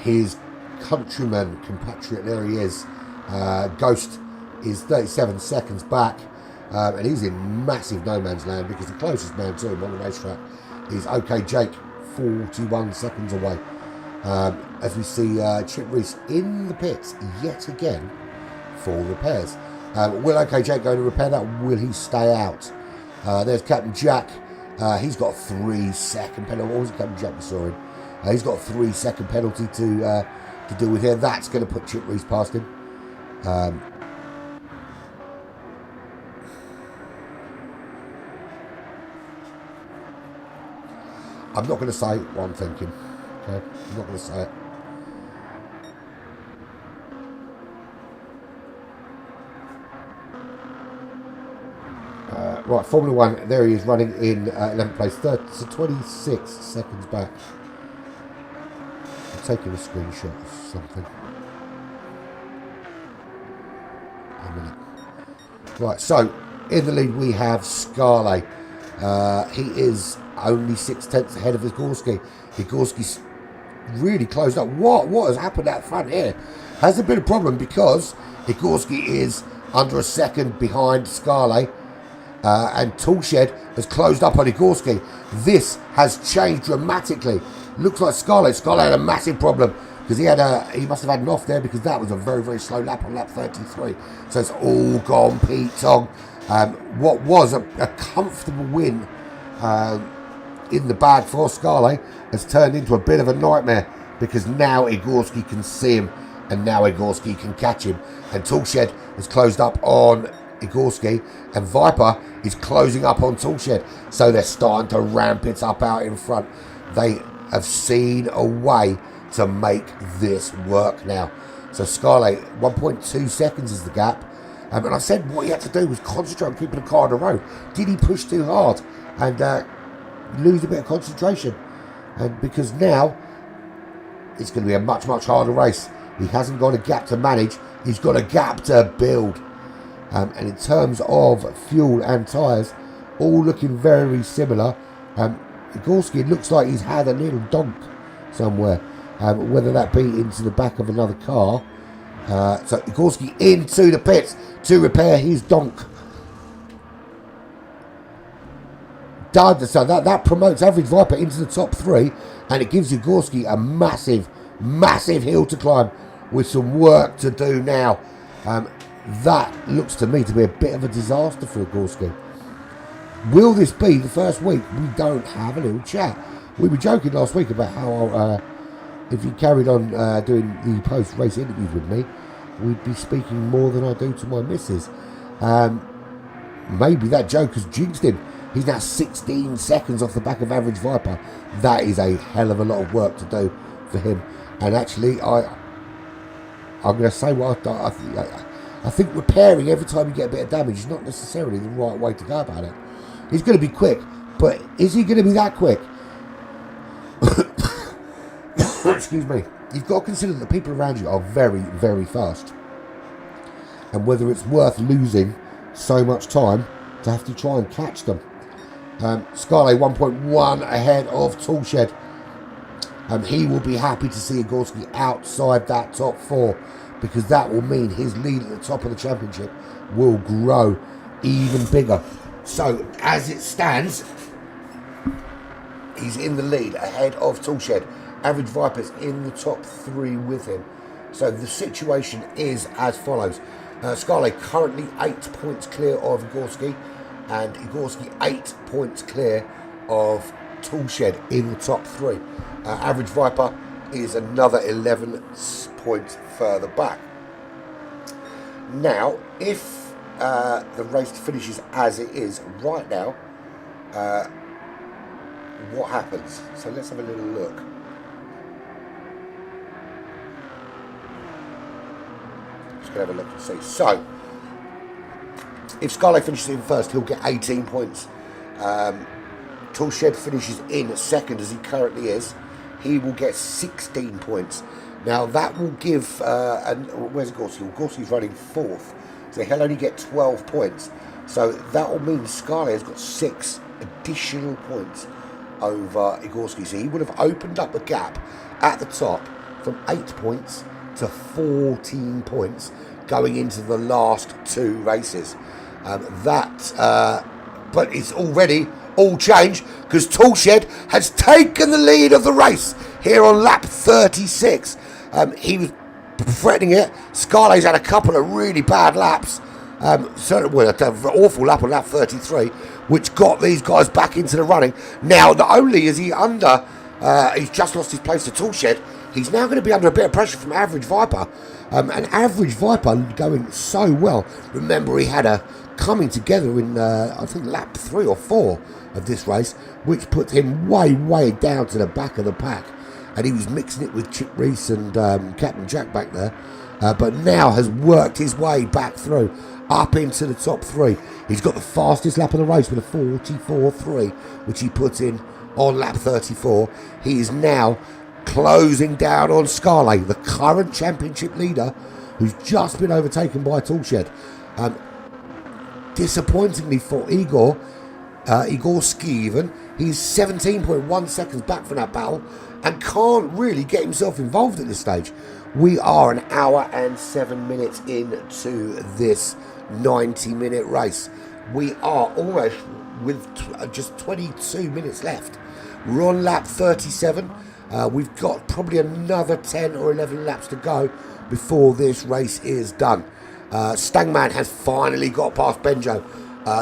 his countryman, compatriot. There he is. Ghost is 37 seconds back. And he's in massive no man's land because the closest man to him on the racetrack is OK Jake, 41 seconds away. As we see Chip Reese in the pits yet again for repairs. Will OK Jake go to repair that? Will he stay out? There's Captain Jack. He's got a 3-second penalty. What was it, Captain Jack? We saw him. He's got a 3-second penalty to deal with here. That's going to put Chip Reese past him. I'm not going to say what I'm thinking. Okay, I'm not going to say it. Right, Formula 1, there he is running in 11th place, so 26 seconds back. I'm taking a screenshot of something. A minute. Right, so in the lead we have Scarlett. He is only 6/10 ahead of Igorski. Igorski's really closed up. What has happened out front here? Has there been a problem? Because Igorski is under a second behind Scarlett. And Toolshed has closed up on Igorski. This has changed dramatically. Looks like Scarlett had a massive problem because he must have had an off there because that was a very, very slow lap on lap 33. So it's all gone Pete Tong. What was a comfortable win in the bag for Scarlett has turned into a bit of a nightmare because now Igorski can see him and now Igorski can catch him. And Toolshed has closed up on Igorski and Viper is closing up on Toolshed. So they're starting to ramp it up out in front. They have seen a way to make this work now. So Scarlett, 1.2 seconds is the gap. And I said what he had to do was concentrate on keeping the car on the road. Did he push too hard and lose a bit of concentration? And because now it's going to be a much, much harder race. He hasn't got a gap to manage. He's got a gap to build. And in terms of fuel and tyres, all looking very similar. Igorski, it looks like he's had a little donk somewhere. Whether that be into the back of another car. So Igorski into the pits to repair his donk. So that promotes Average Viper into the top 3, and it gives Igorski a massive, massive hill to climb with some work to do now. That looks to me to be a bit of a disaster for Igorski. Will this be the first week we don't have a little chat? We were joking last week about how if he carried on doing the post-race interviews with me, we'd be speaking more than I do to my missus. Maybe that joke has jinxed him. He's now 16 seconds off the back of Average Viper. That is a hell of a lot of work to do for him. And actually, I'm going to say what I think repairing every time you get a bit of damage is not necessarily the right way to go about it. He's going to be quick, but is he going to be that quick? Excuse me. You've got to consider that the people around you are very, very fast. And whether it's worth losing so much time to have to try and catch them. Scarlett 1.1 ahead of Toolshed. He will be happy to see Igorski outside that top 4 because that will mean his lead at the top of the championship will grow even bigger. So as it stands, he's in the lead ahead of Toolshed. Average Viper's in the top 3 with him. So the situation is as follows. Scarlett currently 8 points clear of Igorski, and Igorski 8 points clear of Toolshed in the top 3. Average Viper is another 11 points further back. Now, if the race finishes as it is right now, what happens? So let's have a little look. Just going to have a look and see. So, if Scarlett finishes in first, he'll get 18 points. Toolshed finishes in second, as he currently is. He will get 16 points. Now, that will give... where's Igorski? Igorski's running 4th. So he'll only get 12 points. So that will mean Scarlett has got 6 additional points over Igorski. So he would have opened up a gap at the top from 8 points to 14 points going into the last 2 races. But it's already all changed because Toolshed has taken the lead of the race here on lap 36. He was threatening it. Scarlett's had a couple of really bad laps. Certainly an awful lap on lap 33, which got these guys back into the running. Now, not only is he under, he's just lost his place to Toolshed, he's now going to be under a bit of pressure from Average Viper. And Average Viper going so well. Remember, he had a coming together in, I think, lap 3 or 4 of this race, which put him way down to the back of the pack. And he was mixing it with Chip Reese and Captain Jack back there. But now has worked his way back through, up into the top 3. He's got the fastest lap of the race with a 44.3, which he put in on lap 34. He is now closing down on Scarlett, the current championship leader, who's just been overtaken by Toolshed. Disappointingly for Igorski even, he's 17.1 seconds back from that battle and can't really get himself involved at this stage. We are an hour and 7 minutes into this 90-minute race. We are almost with just 22 minutes left. We're on lap 37. We've got probably another 10 or 11 laps to go before this race is done. Stangman has finally got past Benjo.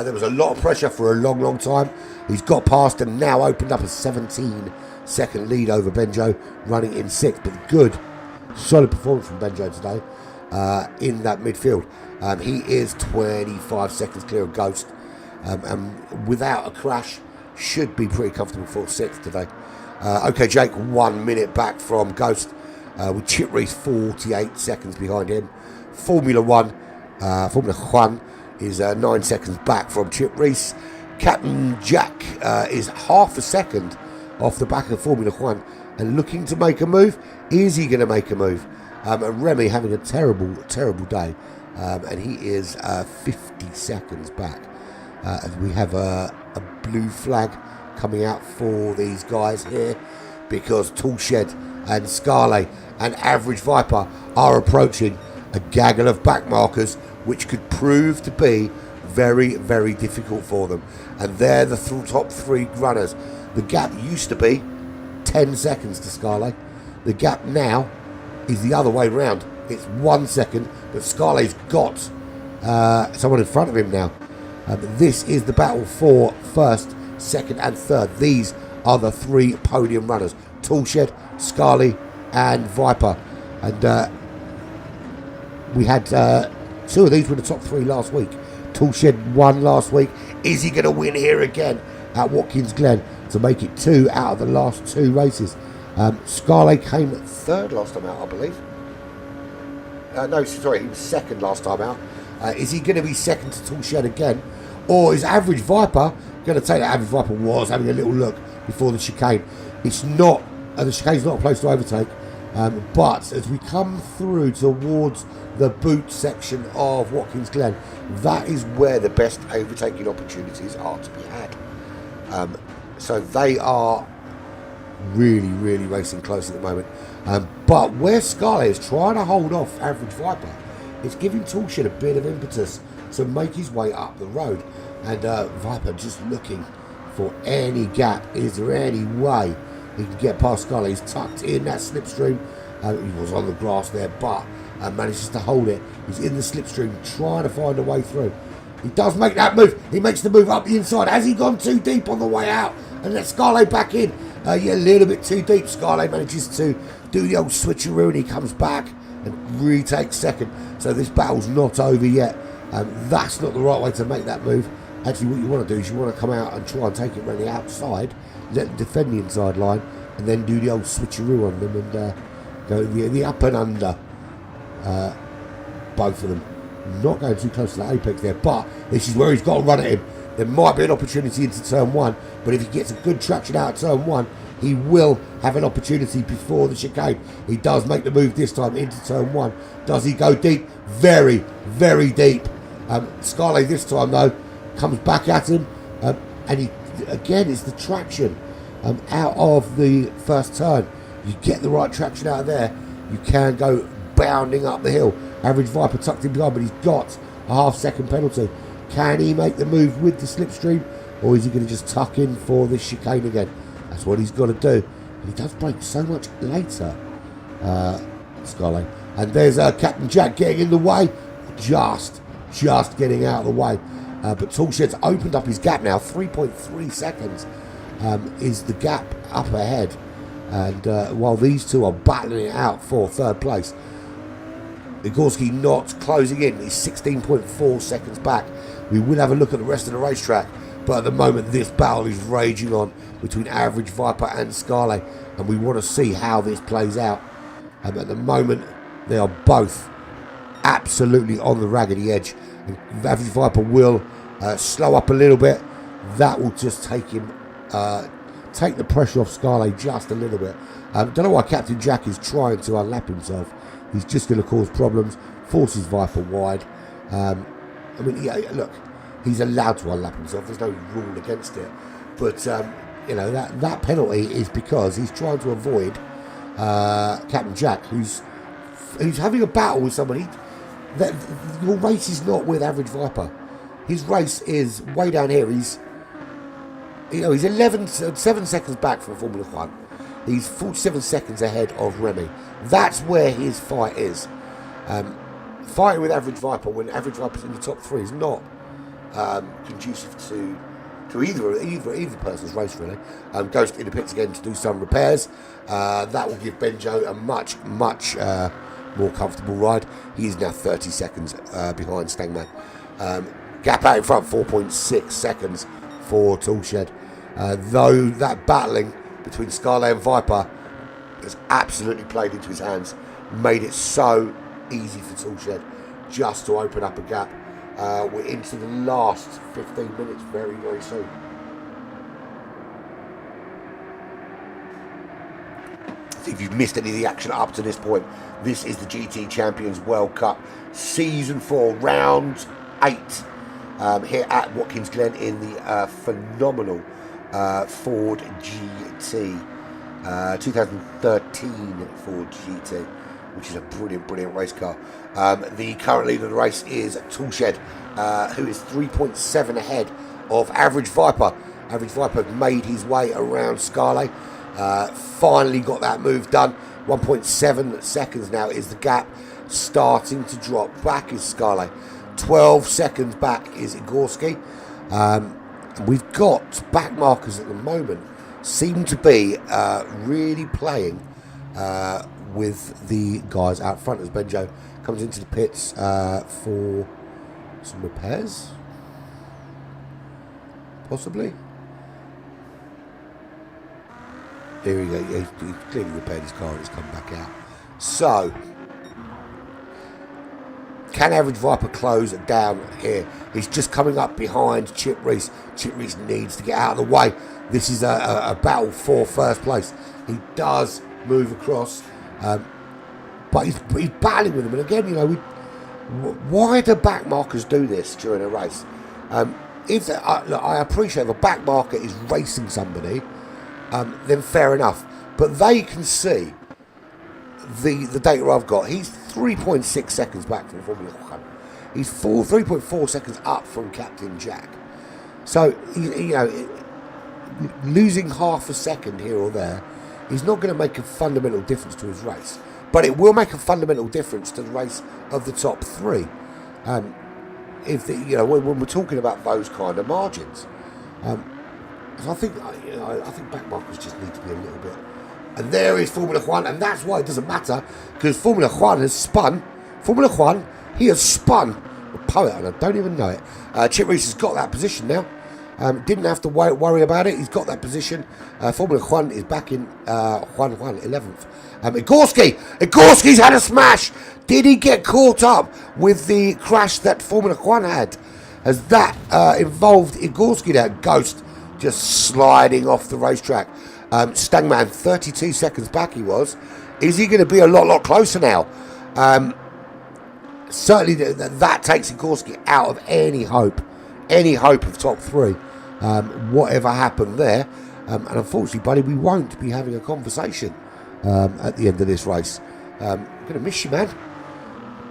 There was a lot of pressure for a long time. He's got past and now opened up a 17-second lead over Benjo, running in 6th. But good, solid performance from Benjo today in that midfield. He is 25 seconds clear of Ghost. And without a crash, should be pretty comfortable for 6th today. Okay, Jake, 1 minute back from Ghost, with Chip Reese 48 seconds behind him. Formula One is 9 seconds back from Chip Reese. Captain Jack is half a second off the back of Formula One and looking to make a move. Is he going to make a move? And Remy having a terrible day, and he is 50 seconds back. As we have a blue flag coming out for these guys here, because Toolshed and Scarlet and Average Viper are approaching a gaggle of back markers, which could prove to be very difficult for them. And they're the top 3 runners. The gap used to be 10 seconds to Scarlet. The gap now is the other way round. It's 1 second, but Scarlet's got someone in front of him now. This is the battle for 1st, 2nd and 3rd. These are the 3 podium runners: Toolshed, Scarlet and Viper. And we had 2 of these were the top 3 last week. Toolshed won last week. Is he going to win here again at Watkins Glen to make it 2 out of the last 2 races? Scarlet came 3rd last time out, I believe. No, sorry, he was 2nd last time out. Is he going to be 2nd to Toolshed again? Or is Average Viper going to take that? Average Viper was having a little look before the chicane. It's not, the chicane's not a place to overtake. But as we come through towards the boot section of Watkins Glen, that is where the best overtaking opportunities are to be had. So they are really racing close at the moment. But where Scarlet is trying to hold off Average Viper, it's giving Toolshed a bit of impetus to make his way up the road. And Viper just looking for any gap. Is there any way he can get past Scarlet? He's tucked in that slipstream. He was on the grass there, but manages to hold it. He's in the slipstream trying to find a way through. He does make that move. He makes the move up the inside. Has he gone too deep on the way out and let Scarlet back in? Yeah, a little bit too deep. Scarlet manages to do the old switcheroo and he comes back and retakes 2nd. So this battle's not over yet. That's not the right way to make that move. Actually, what you want to do is you want to come out and try and take it around the outside, let them defend the inside line, and then do the old switcheroo on them and go the up and under. Both of them. Not going too close to the apex there, but this is where he's got to run at him. There might be an opportunity into turn 1, but if he gets a good traction out of turn 1, he will have an opportunity before the chicane. He does make the move this time into turn 1. Does he go deep? Very deep. Scarlet this time though comes back at him, and he again it's the traction out of the first turn. You get the right traction out of there, you can go bounding up the hill. Average Viper tucked in behind, but he's got a half-second penalty. Can he make the move with the slipstream, or is he going to just tuck in for this chicane again? That's what he's got to do. And he does break so much later, Scarlet. And there's Captain Jack getting in the way, just getting out of the way. But Toolshed's opened up his gap now. 3.3 seconds is the gap up ahead. And while these two are battling it out for 3rd place, Igorski not closing in. He's 16.4 seconds back. We will have a look at the rest of the racetrack, but at the moment this battle is raging on between Average Viper and Scarlet, and we want to see how this plays out. At the moment they are both absolutely on the raggedy edge, and Average Viper will slow up a little bit. That will just take him take the pressure off Scarlet just a little bit. Don't know why Captain Jack is trying to unlap himself. He's just going to cause problems, forces Viper wide. I mean, yeah, look, he's allowed to unlap himself. There's no rule against it. But, you know, that penalty is because he's trying to avoid Captain Jack, who's having a battle with somebody. Your race is not with Average Viper. His race is way down here. he's 7 seconds back from Formula One. He's 47 seconds ahead of Remy. That's where his fight is. Fighting with Average Viper when Average Viper's in the top 3 is not conducive to either person's race, really. Goes in the pits again to do some repairs. That will give Benjo a much more comfortable ride. He is now 30 seconds behind Stangman. Gap out in front, 4.6 seconds for Toolshed. Though that battling between Scarlet and Viper has absolutely played into his hands, made it so easy for Toolshed just to open up a gap. We're into the last 15 minutes very, very soon. If you've missed any of the action up to this point, this is the GT Champions World Cup Season 4, Round 8, here at Watkins Glen in the phenomenal Ford GT, 2013 Ford GT, which is a brilliant race car. The current leader of the race is Toolshed, who is 3.7 ahead of Average Viper. Average Viper made his way around Scarlet. Finally got that move done. 1.7 seconds now is the gap. Starting to drop back is Scarlet. 12 seconds back is Igorski. We've got back markers at the moment. Seem to be really playing with the guys out front as Benjo comes into the pits for some repairs, possibly. Here we go. He's clearly repaired his car and he's come back out. So, can Average Viper close it down here? He's just coming up behind Chip Reese. Chip Reese needs to get out of the way. This is a battle for first place. He does move across, but he's battling with him. And again, why do back markers do this during a race? I appreciate if a back marker is racing somebody, then fair enough. But they can see the data I've got. He's 3.6 seconds back from Formula One. He's 3.4 seconds up from Captain Jack. So, losing half a second here or there is not going to make a fundamental difference to his race. But it will make a fundamental difference to the race of the top 3. When we're talking about those kind of margins. So I think back markers just need to be a little bit. And there is Formula One, and that's why it doesn't matter, because Formula One has spun. Formula One, he has spun a poet, and I don't even know it. Chip Reese has got that position now. Didn't have to worry about it. He's got that position. Formula One is back in 11th. Igorski's had a smash. Did he get caught up with the crash that Formula One had? Has that involved Igorski, that ghost, just sliding off the racetrack? Stangman, 32 seconds back he was. Is he going to be a lot closer now? Certainly that takes Igorski out of any hope of top 3. Whatever happened there. And unfortunately, buddy, we won't be having a conversation at the end of this race. I'm going to miss you, man.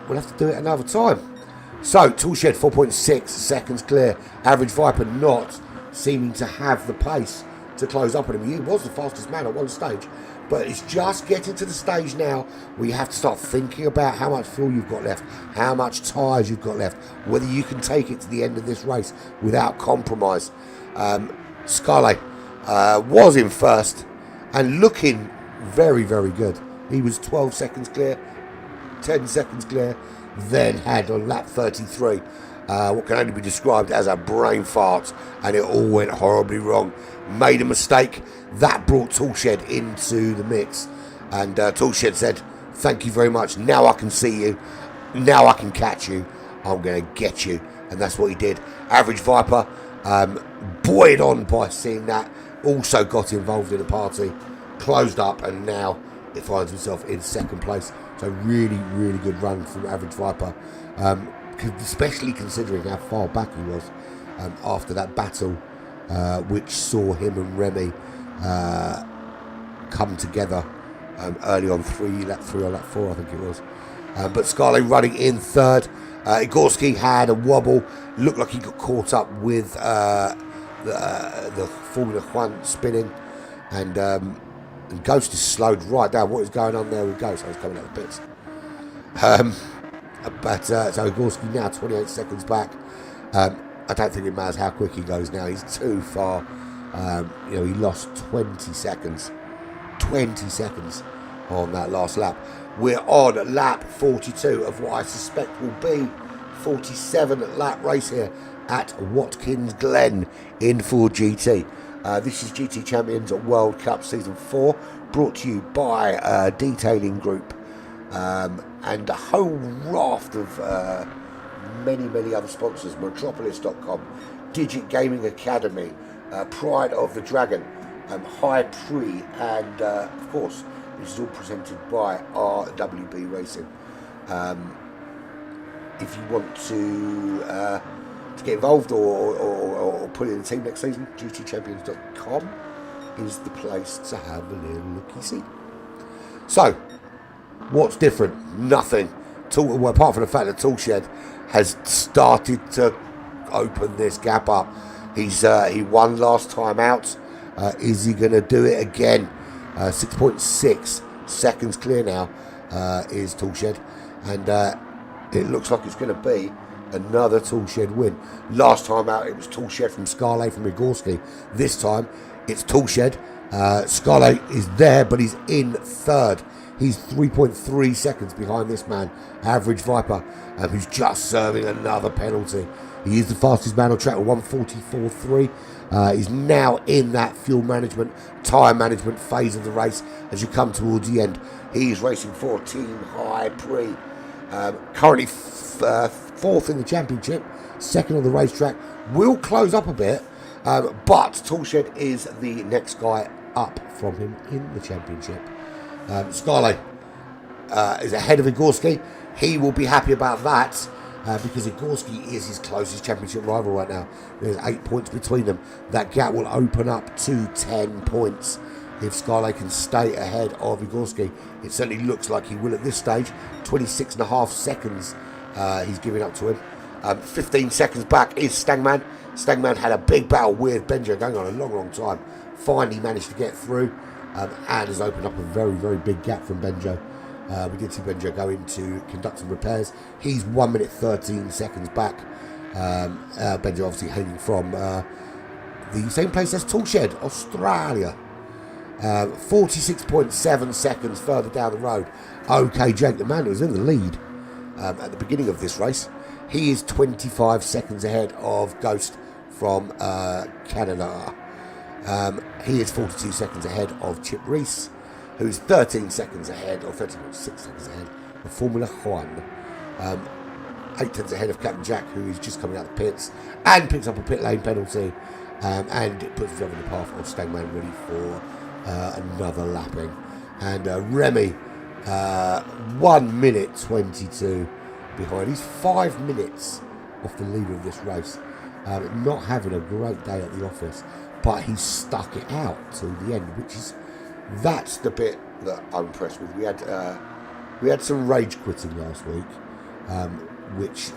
We'll have to do it another time. So, Toolshed, 4.6 seconds clear. Average Viper not seeming to have the pace to close up on him. He was the fastest man at one stage, but it's just getting to the stage now where you have to start thinking about how much fuel you've got left, how much tyres you've got left, whether you can take it to the end of this race without compromise. Scarlet was in first and looking very, very good. He was 12 seconds clear, 10 seconds clear, then had on lap 33 what can only be described as a brain fart, and it all went horribly wrong. Made a mistake. That brought Toolshed into the mix, and Toolshed said, "Thank you very much. Now I can see you. Now I can catch you. I'm going to get you." And that's what he did. Average Viper, buoyed on by seeing that, also got involved in the party, closed up, and now it finds himself in second place. So really, really good run from Average Viper, especially considering how far back he was after that battle, which saw him and Remy come together early on lap 3 or lap 4, I think it was. But Scarlet running in third. Igorski had a wobble. Looked like he got caught up with the Formula One spinning, and Ghost is slowed right down. What is going on there with Ghost? He's coming out of the pits. So Gorski now 28 seconds back. I don't think it matters how quick he goes now. He's too far. He lost 20 seconds. 20 seconds on that last lap. We're on lap 42 of what I suspect will be 47 lap race here at Watkins Glen in Ford GT. This is GT Champions World Cup Season 4, brought to you by Detailing Group and a whole raft of many other sponsors. Metropolis.com, Digit Gaming Academy, Pride of the Dragon, High Pre, and of course this is all presented by RWB Racing. If you want to get involved or put in the team next season, GTChampions.com is the place to have a little looky-see. So, what's different? Nothing. Apart from the fact that Toolshed has started to open this gap up. He won last time out. Is he going to do it again? 6.6 seconds clear now is Toolshed, and it looks like it's going to be another Toolshed win. Last time out it was Toolshed from Scarlet from Igorski. This time it's Toolshed. Scarlet is there, but he's in third. He's 3.3 seconds behind this man, Average Viper, who's just serving another penalty. He is the fastest man on track with 1:44.3. He's now in that fuel management, tyre management phase of the race as you come towards the end. He is racing for Team High Pre. Currently fourth in the championship, second on the racetrack. Will close up a bit, but Toolshed is the next guy up from him in the championship. Scarlet is ahead of Igorski. He will be happy about that because Igorski is his closest championship rival right now. There's 8 points between them. That gap will open up to 10 points if Scarlet can stay ahead of Igorski. It certainly looks like he will at this stage. 26.5 seconds he's giving up to him. 15 seconds back is Stangman. Stangman had a big battle with Benjo going on a long time. Finally managed to get through and has opened up a very big gap from Benjo. We did see Benjo go in to conduct some repairs. He's 1 minute 13 seconds back. Benjo obviously hailing from the same place as Toolshed, Australia. 46.7 seconds further down the road. OK Jake, the man who was in the lead at the beginning of this race, he is 25 seconds ahead of Ghost from Canada. He is 42 seconds ahead of Chip Reese, who is 13 seconds ahead, or 13.6 seconds ahead of Formula One. 8 tenths ahead of Captain Jack, who is just coming out of the pits and picks up a pit lane penalty and puts himself in the path of Stangman, ready for another lapping. And Remy, 1 minute 22 behind. He's 5 minutes off the leader of this race. Not having a great day at the office, but he stuck it out till the end, that's the bit that I'm impressed with. We had some rage quitting last week, which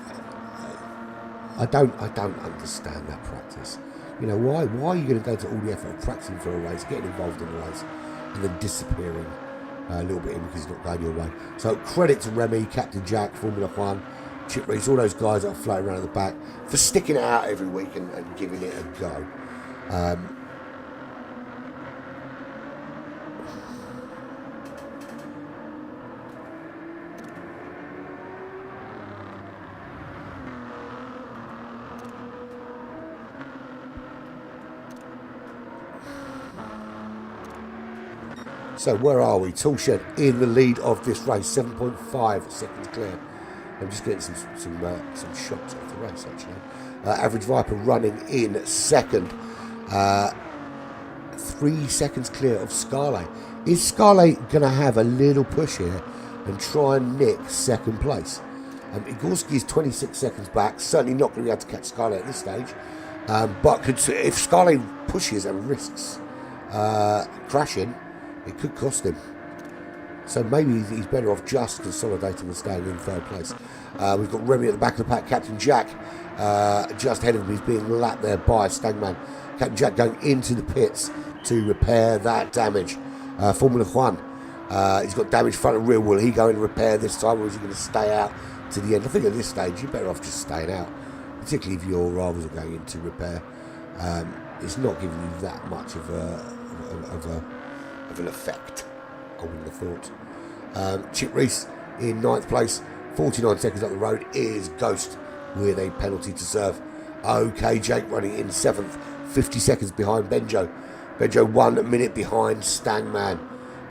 I don't understand that practice. You know, why are you going to go to all the effort of practicing for a race, getting involved in the race, and then disappearing a little bit in because it's not going your way? So credit to Remy, Captain Jack, Formula One, Chip Reese, all those guys that are floating around at the back for sticking it out every week and giving it a go. So where are we? Toolshed in the lead of this race, 7.5 seconds clear. I'm just getting some shots of the race actually. Average Viper running in second, 3 seconds clear of Scarlet. Is Scarlet going to have a little push here and try and nick second place? Igorski is 26 seconds back, certainly not going to be able to catch Scarlet at this stage, but if Scarlet pushes and risks crashing, it could cost him. So maybe he's better off just consolidating and staying in third place. We've got Remy at the back of the pack. Captain Jack just ahead of him. He's being lapped there by Stangman. Captain Jack going into the pits to repair that damage. Formula One, he's got damage front and rear. Will he go and repair this time, or is he going to stay out to the end? I think at this stage you're better off just staying out, particularly if your rivals are going into repair. It's not giving you that much of an effect, I wouldn't have thought. Chip Reese in 9th place, 49 seconds up the road is Ghost with a penalty to serve. OK Jake running in 7th, 50 seconds behind Benjo. Benjo 1 minute behind Stangman.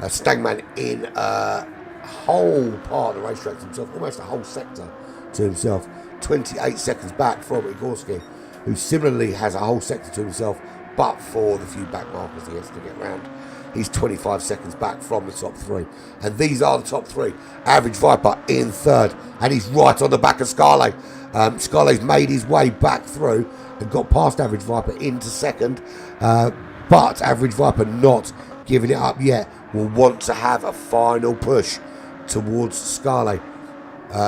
Stangman in a whole part of the racetrack to himself, almost a whole sector to himself. 28 seconds back from Igorski, who similarly has a whole sector to himself, but for the few back markers he has to get round. He's 25 seconds back from the top 3. And these are the top 3. Average Viper in 3rd, and he's right on the back of Scarlet. Scarlet's made his way back through and got past Average Viper into 2nd, but Average Viper not giving it up yet. Will want to have a final push towards Scarlet.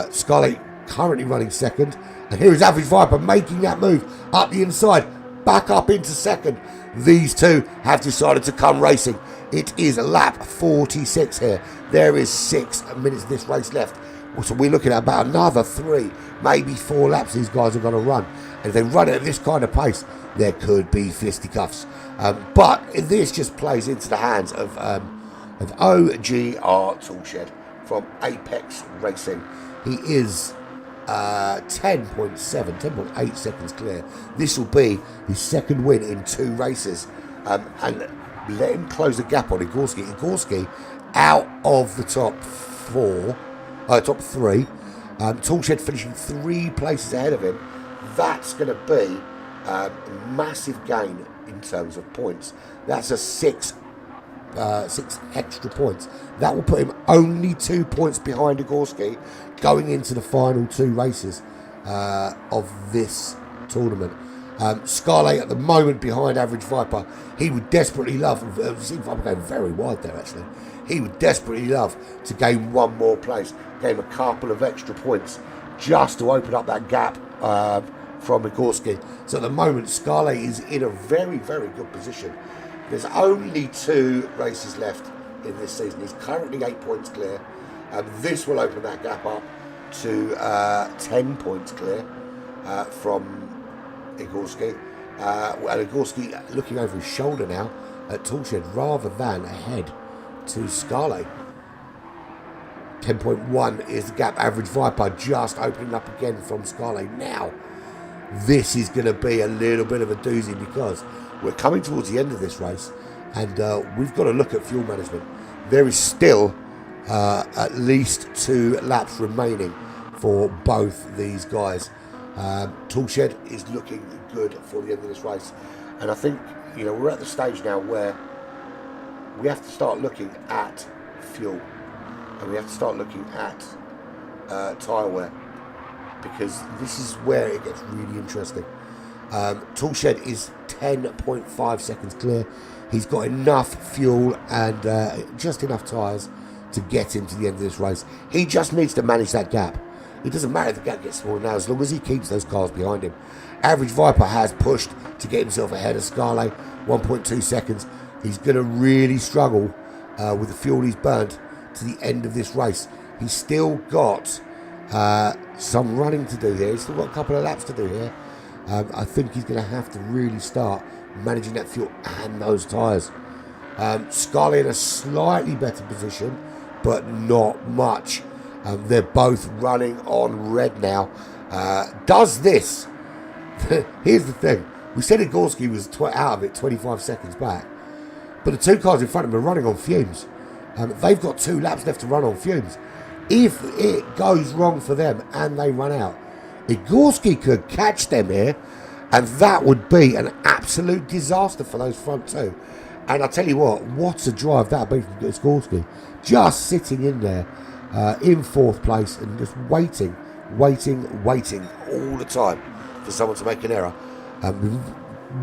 Scarlet currently running 2nd, and here is Average Viper making that move up the inside, back up into 2nd. These two have decided to come racing. It is lap 46 here. There is 6 minutes of this race left. So we're looking at about another 3, maybe 4 laps these guys are going to run. And if they run it at this kind of pace, there could be fisticuffs. But this just plays into the hands of OGR Toolshed from Apex Racing. He is 10.8 seconds clear. This will be his 2nd win in 2 races. And let him close the gap on Igorski. Igorski out of the top 3. Toolshed finishing 3 places ahead of him. That's going to be a massive gain in terms of points. That's a 6 extra points. That will put him only 2 points behind Igorski going into the final 2 races of this tournament. Scarlet at the moment behind Average Viper. He would desperately love, see Viper going very wide there actually, he would desperately love to gain 1 more place, gain a couple of extra points just to open up that gap from Igorski. So at the moment Scarlet is in a very, very good position. There's only 2 races left in this season. He's currently 8 points clear. This will open that gap up to 10 points clear from Igorski. And Igorski looking over his shoulder now at Toolshed rather than ahead to Scarlet. 10.1 is the gap. Average Viper just opening up again from Scarlet now. This is going to be a little bit of a doozy because we're coming towards the end of this race and we've got to look at fuel management. There is still at least 2 laps remaining for both these guys. Toolshed is looking good for the end of this race, and I think we're at the stage now where we have to start looking at fuel and we have to start looking at tyre wear, because this is where it gets really interesting. Toolshed is 10.5 seconds clear. He's got enough fuel and just enough tyres to get him to the end of this race. He just needs to manage that gap. It doesn't matter if the gap gets smaller now, as long as he keeps those cars behind him. Average Viper has pushed to get himself ahead of Scarlet, 1.2 seconds. He's going to really struggle with the fuel he's burnt to the end of this race. He's still got some running to do here. He's still got a couple of laps to do here. I think he's going to have to really start managing that fuel and those tyres. Scarlet in a slightly better position, but not much. They're both running on red now. Does this? Here's the thing. We said Igorski was out of it 25 seconds back, but the 2 cars in front of him are running on fumes. They've got 2 laps left to run on fumes. If it goes wrong for them and they run out, Igorski could catch them here, and that would be an absolute disaster for those front 2. And I tell you what a drive that would be from Igorski, just sitting in there in 4th place and just waiting all the time for someone to make an error.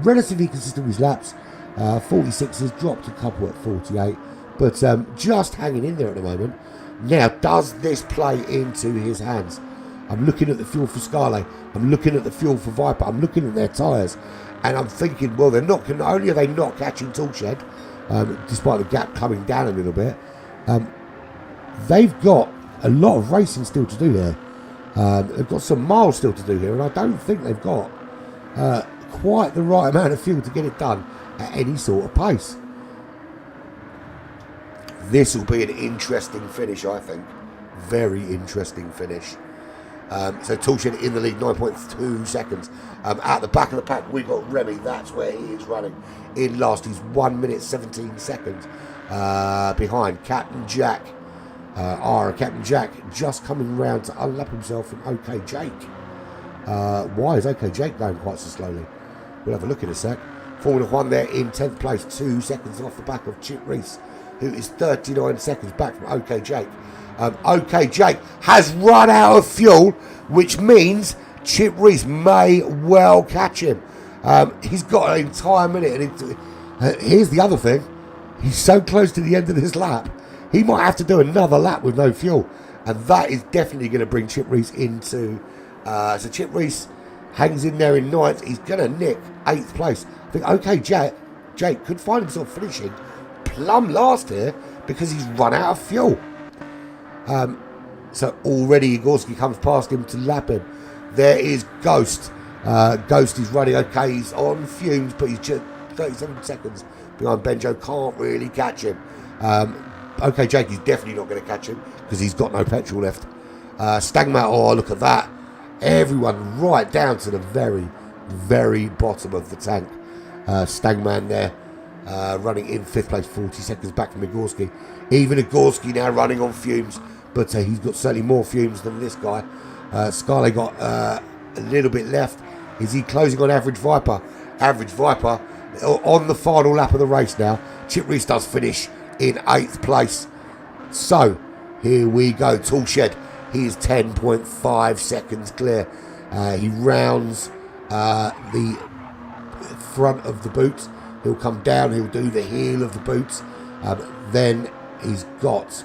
Relatively consistent with his laps. 46 has dropped a couple at 48, but just hanging in there at the moment. Now, does this play into his hands? I'm looking at the fuel for Scarlet. I'm looking at the fuel for Viper. I'm looking at their tyres. And I'm thinking, well, they're not only are they not catching Toolshed, despite the gap coming down a little bit, they've got a lot of racing still to do here. They've got some miles still to do here, and I don't think they've got quite the right amount of fuel to get it done at any sort of pace. This will be an interesting finish, I think. Very interesting finish. So Toolshed in the lead, 9.2 seconds. At the back of the pack, we've got Remy. That's where he is running in last. He's 1 minute 17 seconds behind Captain Jack. Captain Jack just coming round to unlap himself from OK Jake. Why is OK Jake going quite so slowly? We'll have a look in a sec. Formula 1 there in 10th place, 2 seconds off the back of Chip Reese, who is 39 seconds back from OK Jake. OK Jake has run out of fuel, which means Chip Reese may well catch him. He's got an entire minute. And here's the other thing. He's so close to the end of this lap, he might have to do another lap with no fuel. And that is definitely going to bring Chip Reese into... so Chip Reese hangs in there in 9th. He's going to nick 8th place. I think OK Jake could find himself finishing plumb last here because he's run out of fuel. So already Igorski comes past him to lap him. There is Ghost. Ghost is running okay. He's on fumes, but he's just 37 seconds behind Benjo. Can't really catch him. OK Jake is definitely not going to catch him because he's got no petrol left. Stagman, oh, look at that. Everyone right down to the very, very bottom of the tank. Stagman there running in 5th place, 40 seconds back from Igorski. Even Igorski now running on fumes, but he's got certainly more fumes than this guy. Scarlet got a little bit left. Is he closing on Average Viper? Average Viper on the final lap of the race now. Chip Reese does finish in 8th place. So here we go. Toolshed, he is 10.5 seconds clear. He rounds the front of the boots. He'll come down, he'll do the heel of the boots. Then he's got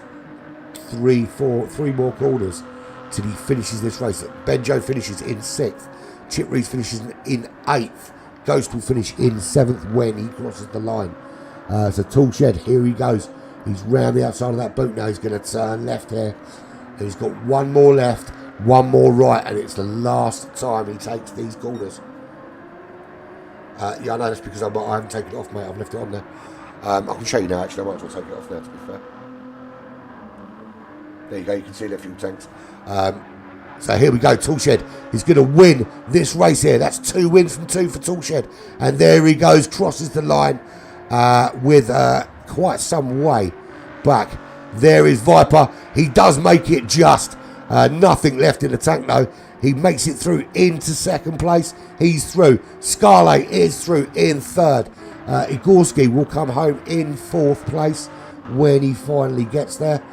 three more corners till he finishes this race. Benjo finishes in 6th. Chip Reese finishes in 8th. Ghost will finish in 7th when he crosses the line. So Toolshed, here he goes. He's round the outside of that boot now. He's going to turn left here. And he's got one more left, one more right, and it's the last time he takes these corners. Yeah, I know that's because I haven't taken it off, mate. I've left it on there. I can show you now, actually. I might as well take it off now, to be fair. There you go. You can see the fuel tanks. So here we go. Toolshed is going to win this race here. That's 2 wins from 2 for Toolshed. And there he goes. Crosses the line with quite some way back. There is Viper. He does make it just. Nothing left in the tank, though. He makes it through into 2nd place. He's through. Scarlet is through in 3rd. Igorski will come home in 4th place when he finally gets there.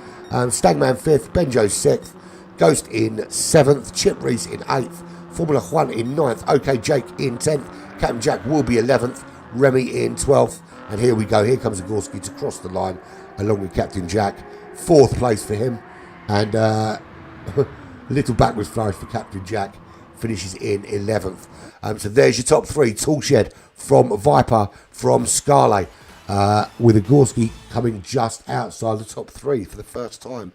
Stagman 5th. Benjo 6th. Ghost in 7th. Chip Reese in 8th. Formula 1 in 9th. OK Jake in 10th. Captain Jack will be 11th. Remy in 12th. And here we go. Here comes Igorski to cross the line along with Captain Jack. 4th place for him. And... a little backwards flourish for Captain Jack. Finishes in 11th. So there's your top 3. Toolshed from Viper from Scarlet. With Igorski coming just outside the top 3 for the first time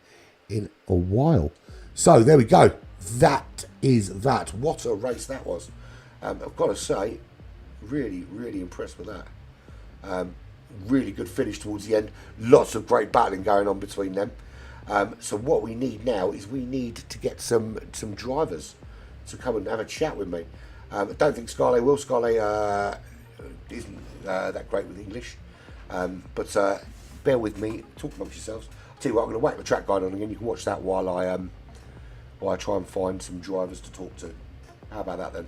in a while. So there we go. That is that. What a race that was. I've got to say, really, really impressed with that. Really good finish towards the end. Lots of great battling going on between them. So what we need now is we need to get some drivers to come and have a chat with me. I don't think Scarlet will. Scarlet isn't that great with English. But bear with me. Talk amongst yourselves. I'll tell you what, I'm going to whack the track guide on again. You can watch that while I try and find some drivers to talk to. How about that then?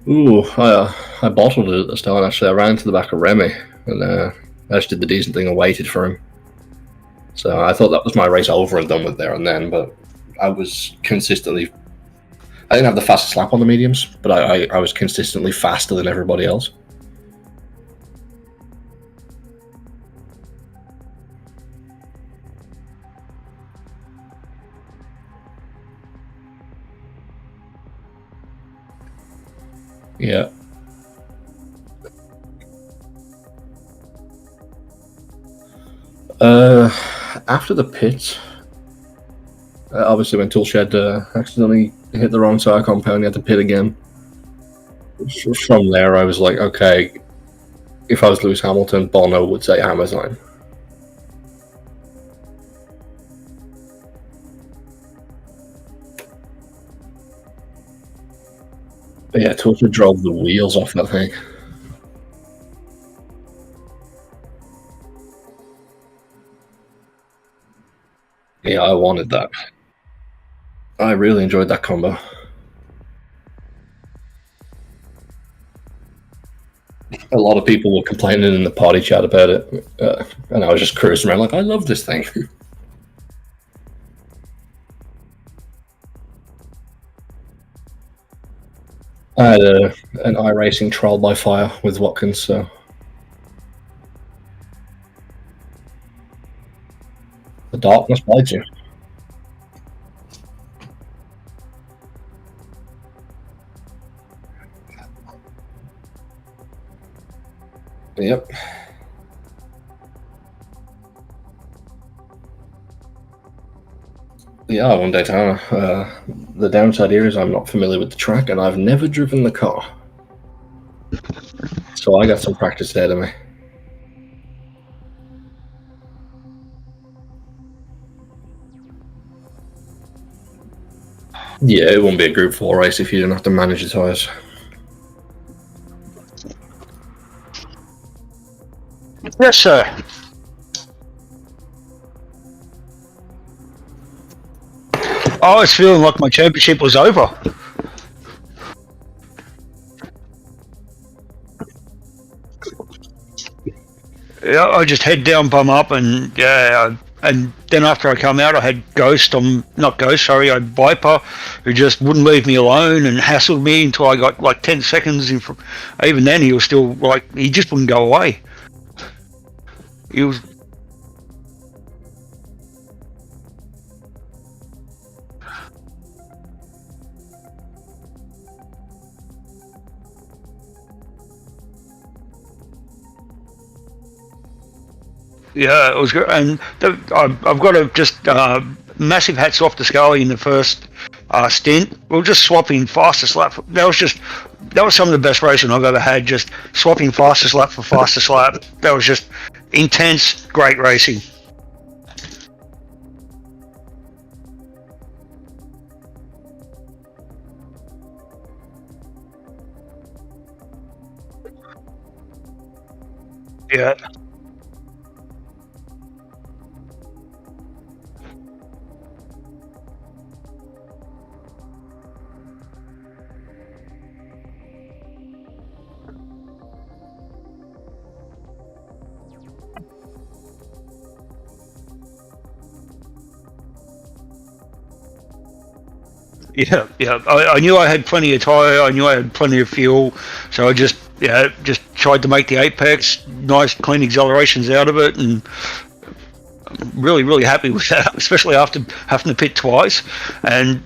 Ooh, I bottled it at the start. Actually, I ran to the back of Remy and I just did the decent thing and waited for him. So I thought that was my race over and done with there and then. But I was consistently. I didn't have the fastest lap on the mediums, but I was consistently faster than everybody else. Yeah. After the pit, obviously when Toolshed accidentally hit the wrong tire compound, he had to pit again. From there, I was like, okay, if I was Lewis Hamilton, Bono would say Amazon. But yeah, Toolshed drove the wheels off that thing. Yeah, I wanted that. I really enjoyed that combo. A lot of people were complaining in the party chat about it, and I was just cruising around like, I love this thing. I had an iRacing trial by fire with Watkins, so the darkness bites you. Yep. Yeah, I won Daytona. The downside here is I'm not familiar with the track, and I've never driven the car. So I got some practice ahead of me. Yeah, it wouldn't be a Group 4 race if you didn't have to manage the tyres. Yes, sir. I was feeling like my championship was over. Yeah, I just head down, bum up, and yeah, and then after I come out, I had Ghost. Not Ghost, sorry, I had Viper, who just wouldn't leave me alone and hassled me until I got like 10 seconds in. Even then, he was still like, he just wouldn't go away. He was. Yeah, it was good, and I've got to just massive hats off to Scully in the first stint. We were just swapping fastest lap. That was some of the best racing I've ever had. Just swapping fastest lap for fastest lap. That was just intense, great racing. Yeah. Yeah. I knew I had plenty of tyre. I knew I had plenty of fuel, so I just tried to make the apex, nice clean accelerations out of it, and I'm really happy with that. Especially after having to pit twice, and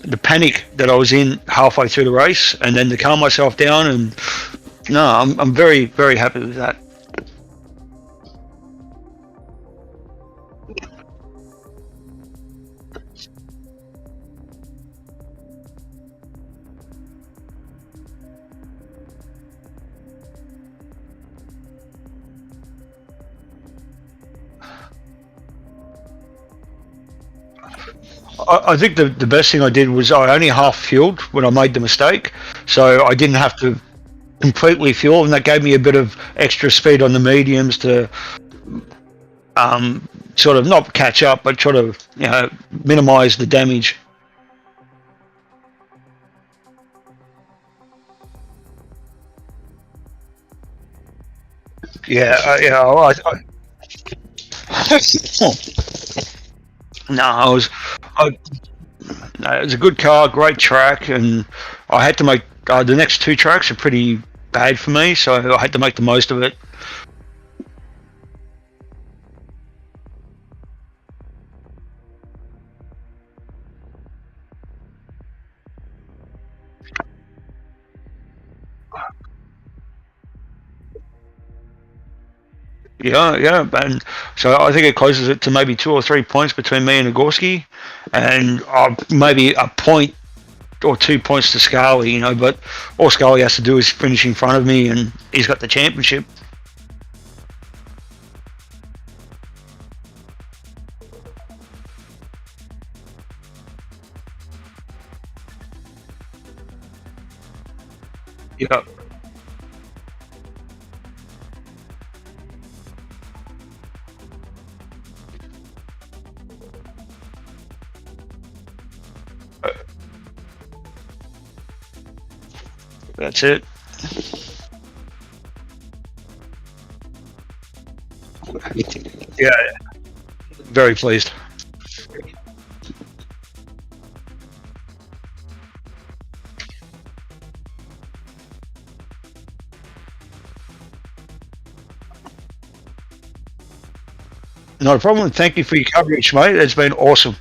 the panic that I was in halfway through the race, and then to calm myself down, and no, I'm very happy with that. I think the best thing I did was I only half fueled when I made the mistake, so I didn't have to completely fuel, and that gave me a bit of extra speed on the mediums to sort of not catch up, but sort of minimise the damage. Yeah, no, no, it was a good car, great track, and I had to make the next two tracks are pretty bad for me, so I had to make the most of it. Yeah, and so I think it closes it to maybe 2 or 3 points between me and Nagorski, and maybe a point or 2 points to Scully, but all Scully has to do is finish in front of me, and he's got the championship. Yeah. That's it. Yeah, very pleased. Not a problem. Thank you for your coverage, mate. It's been awesome.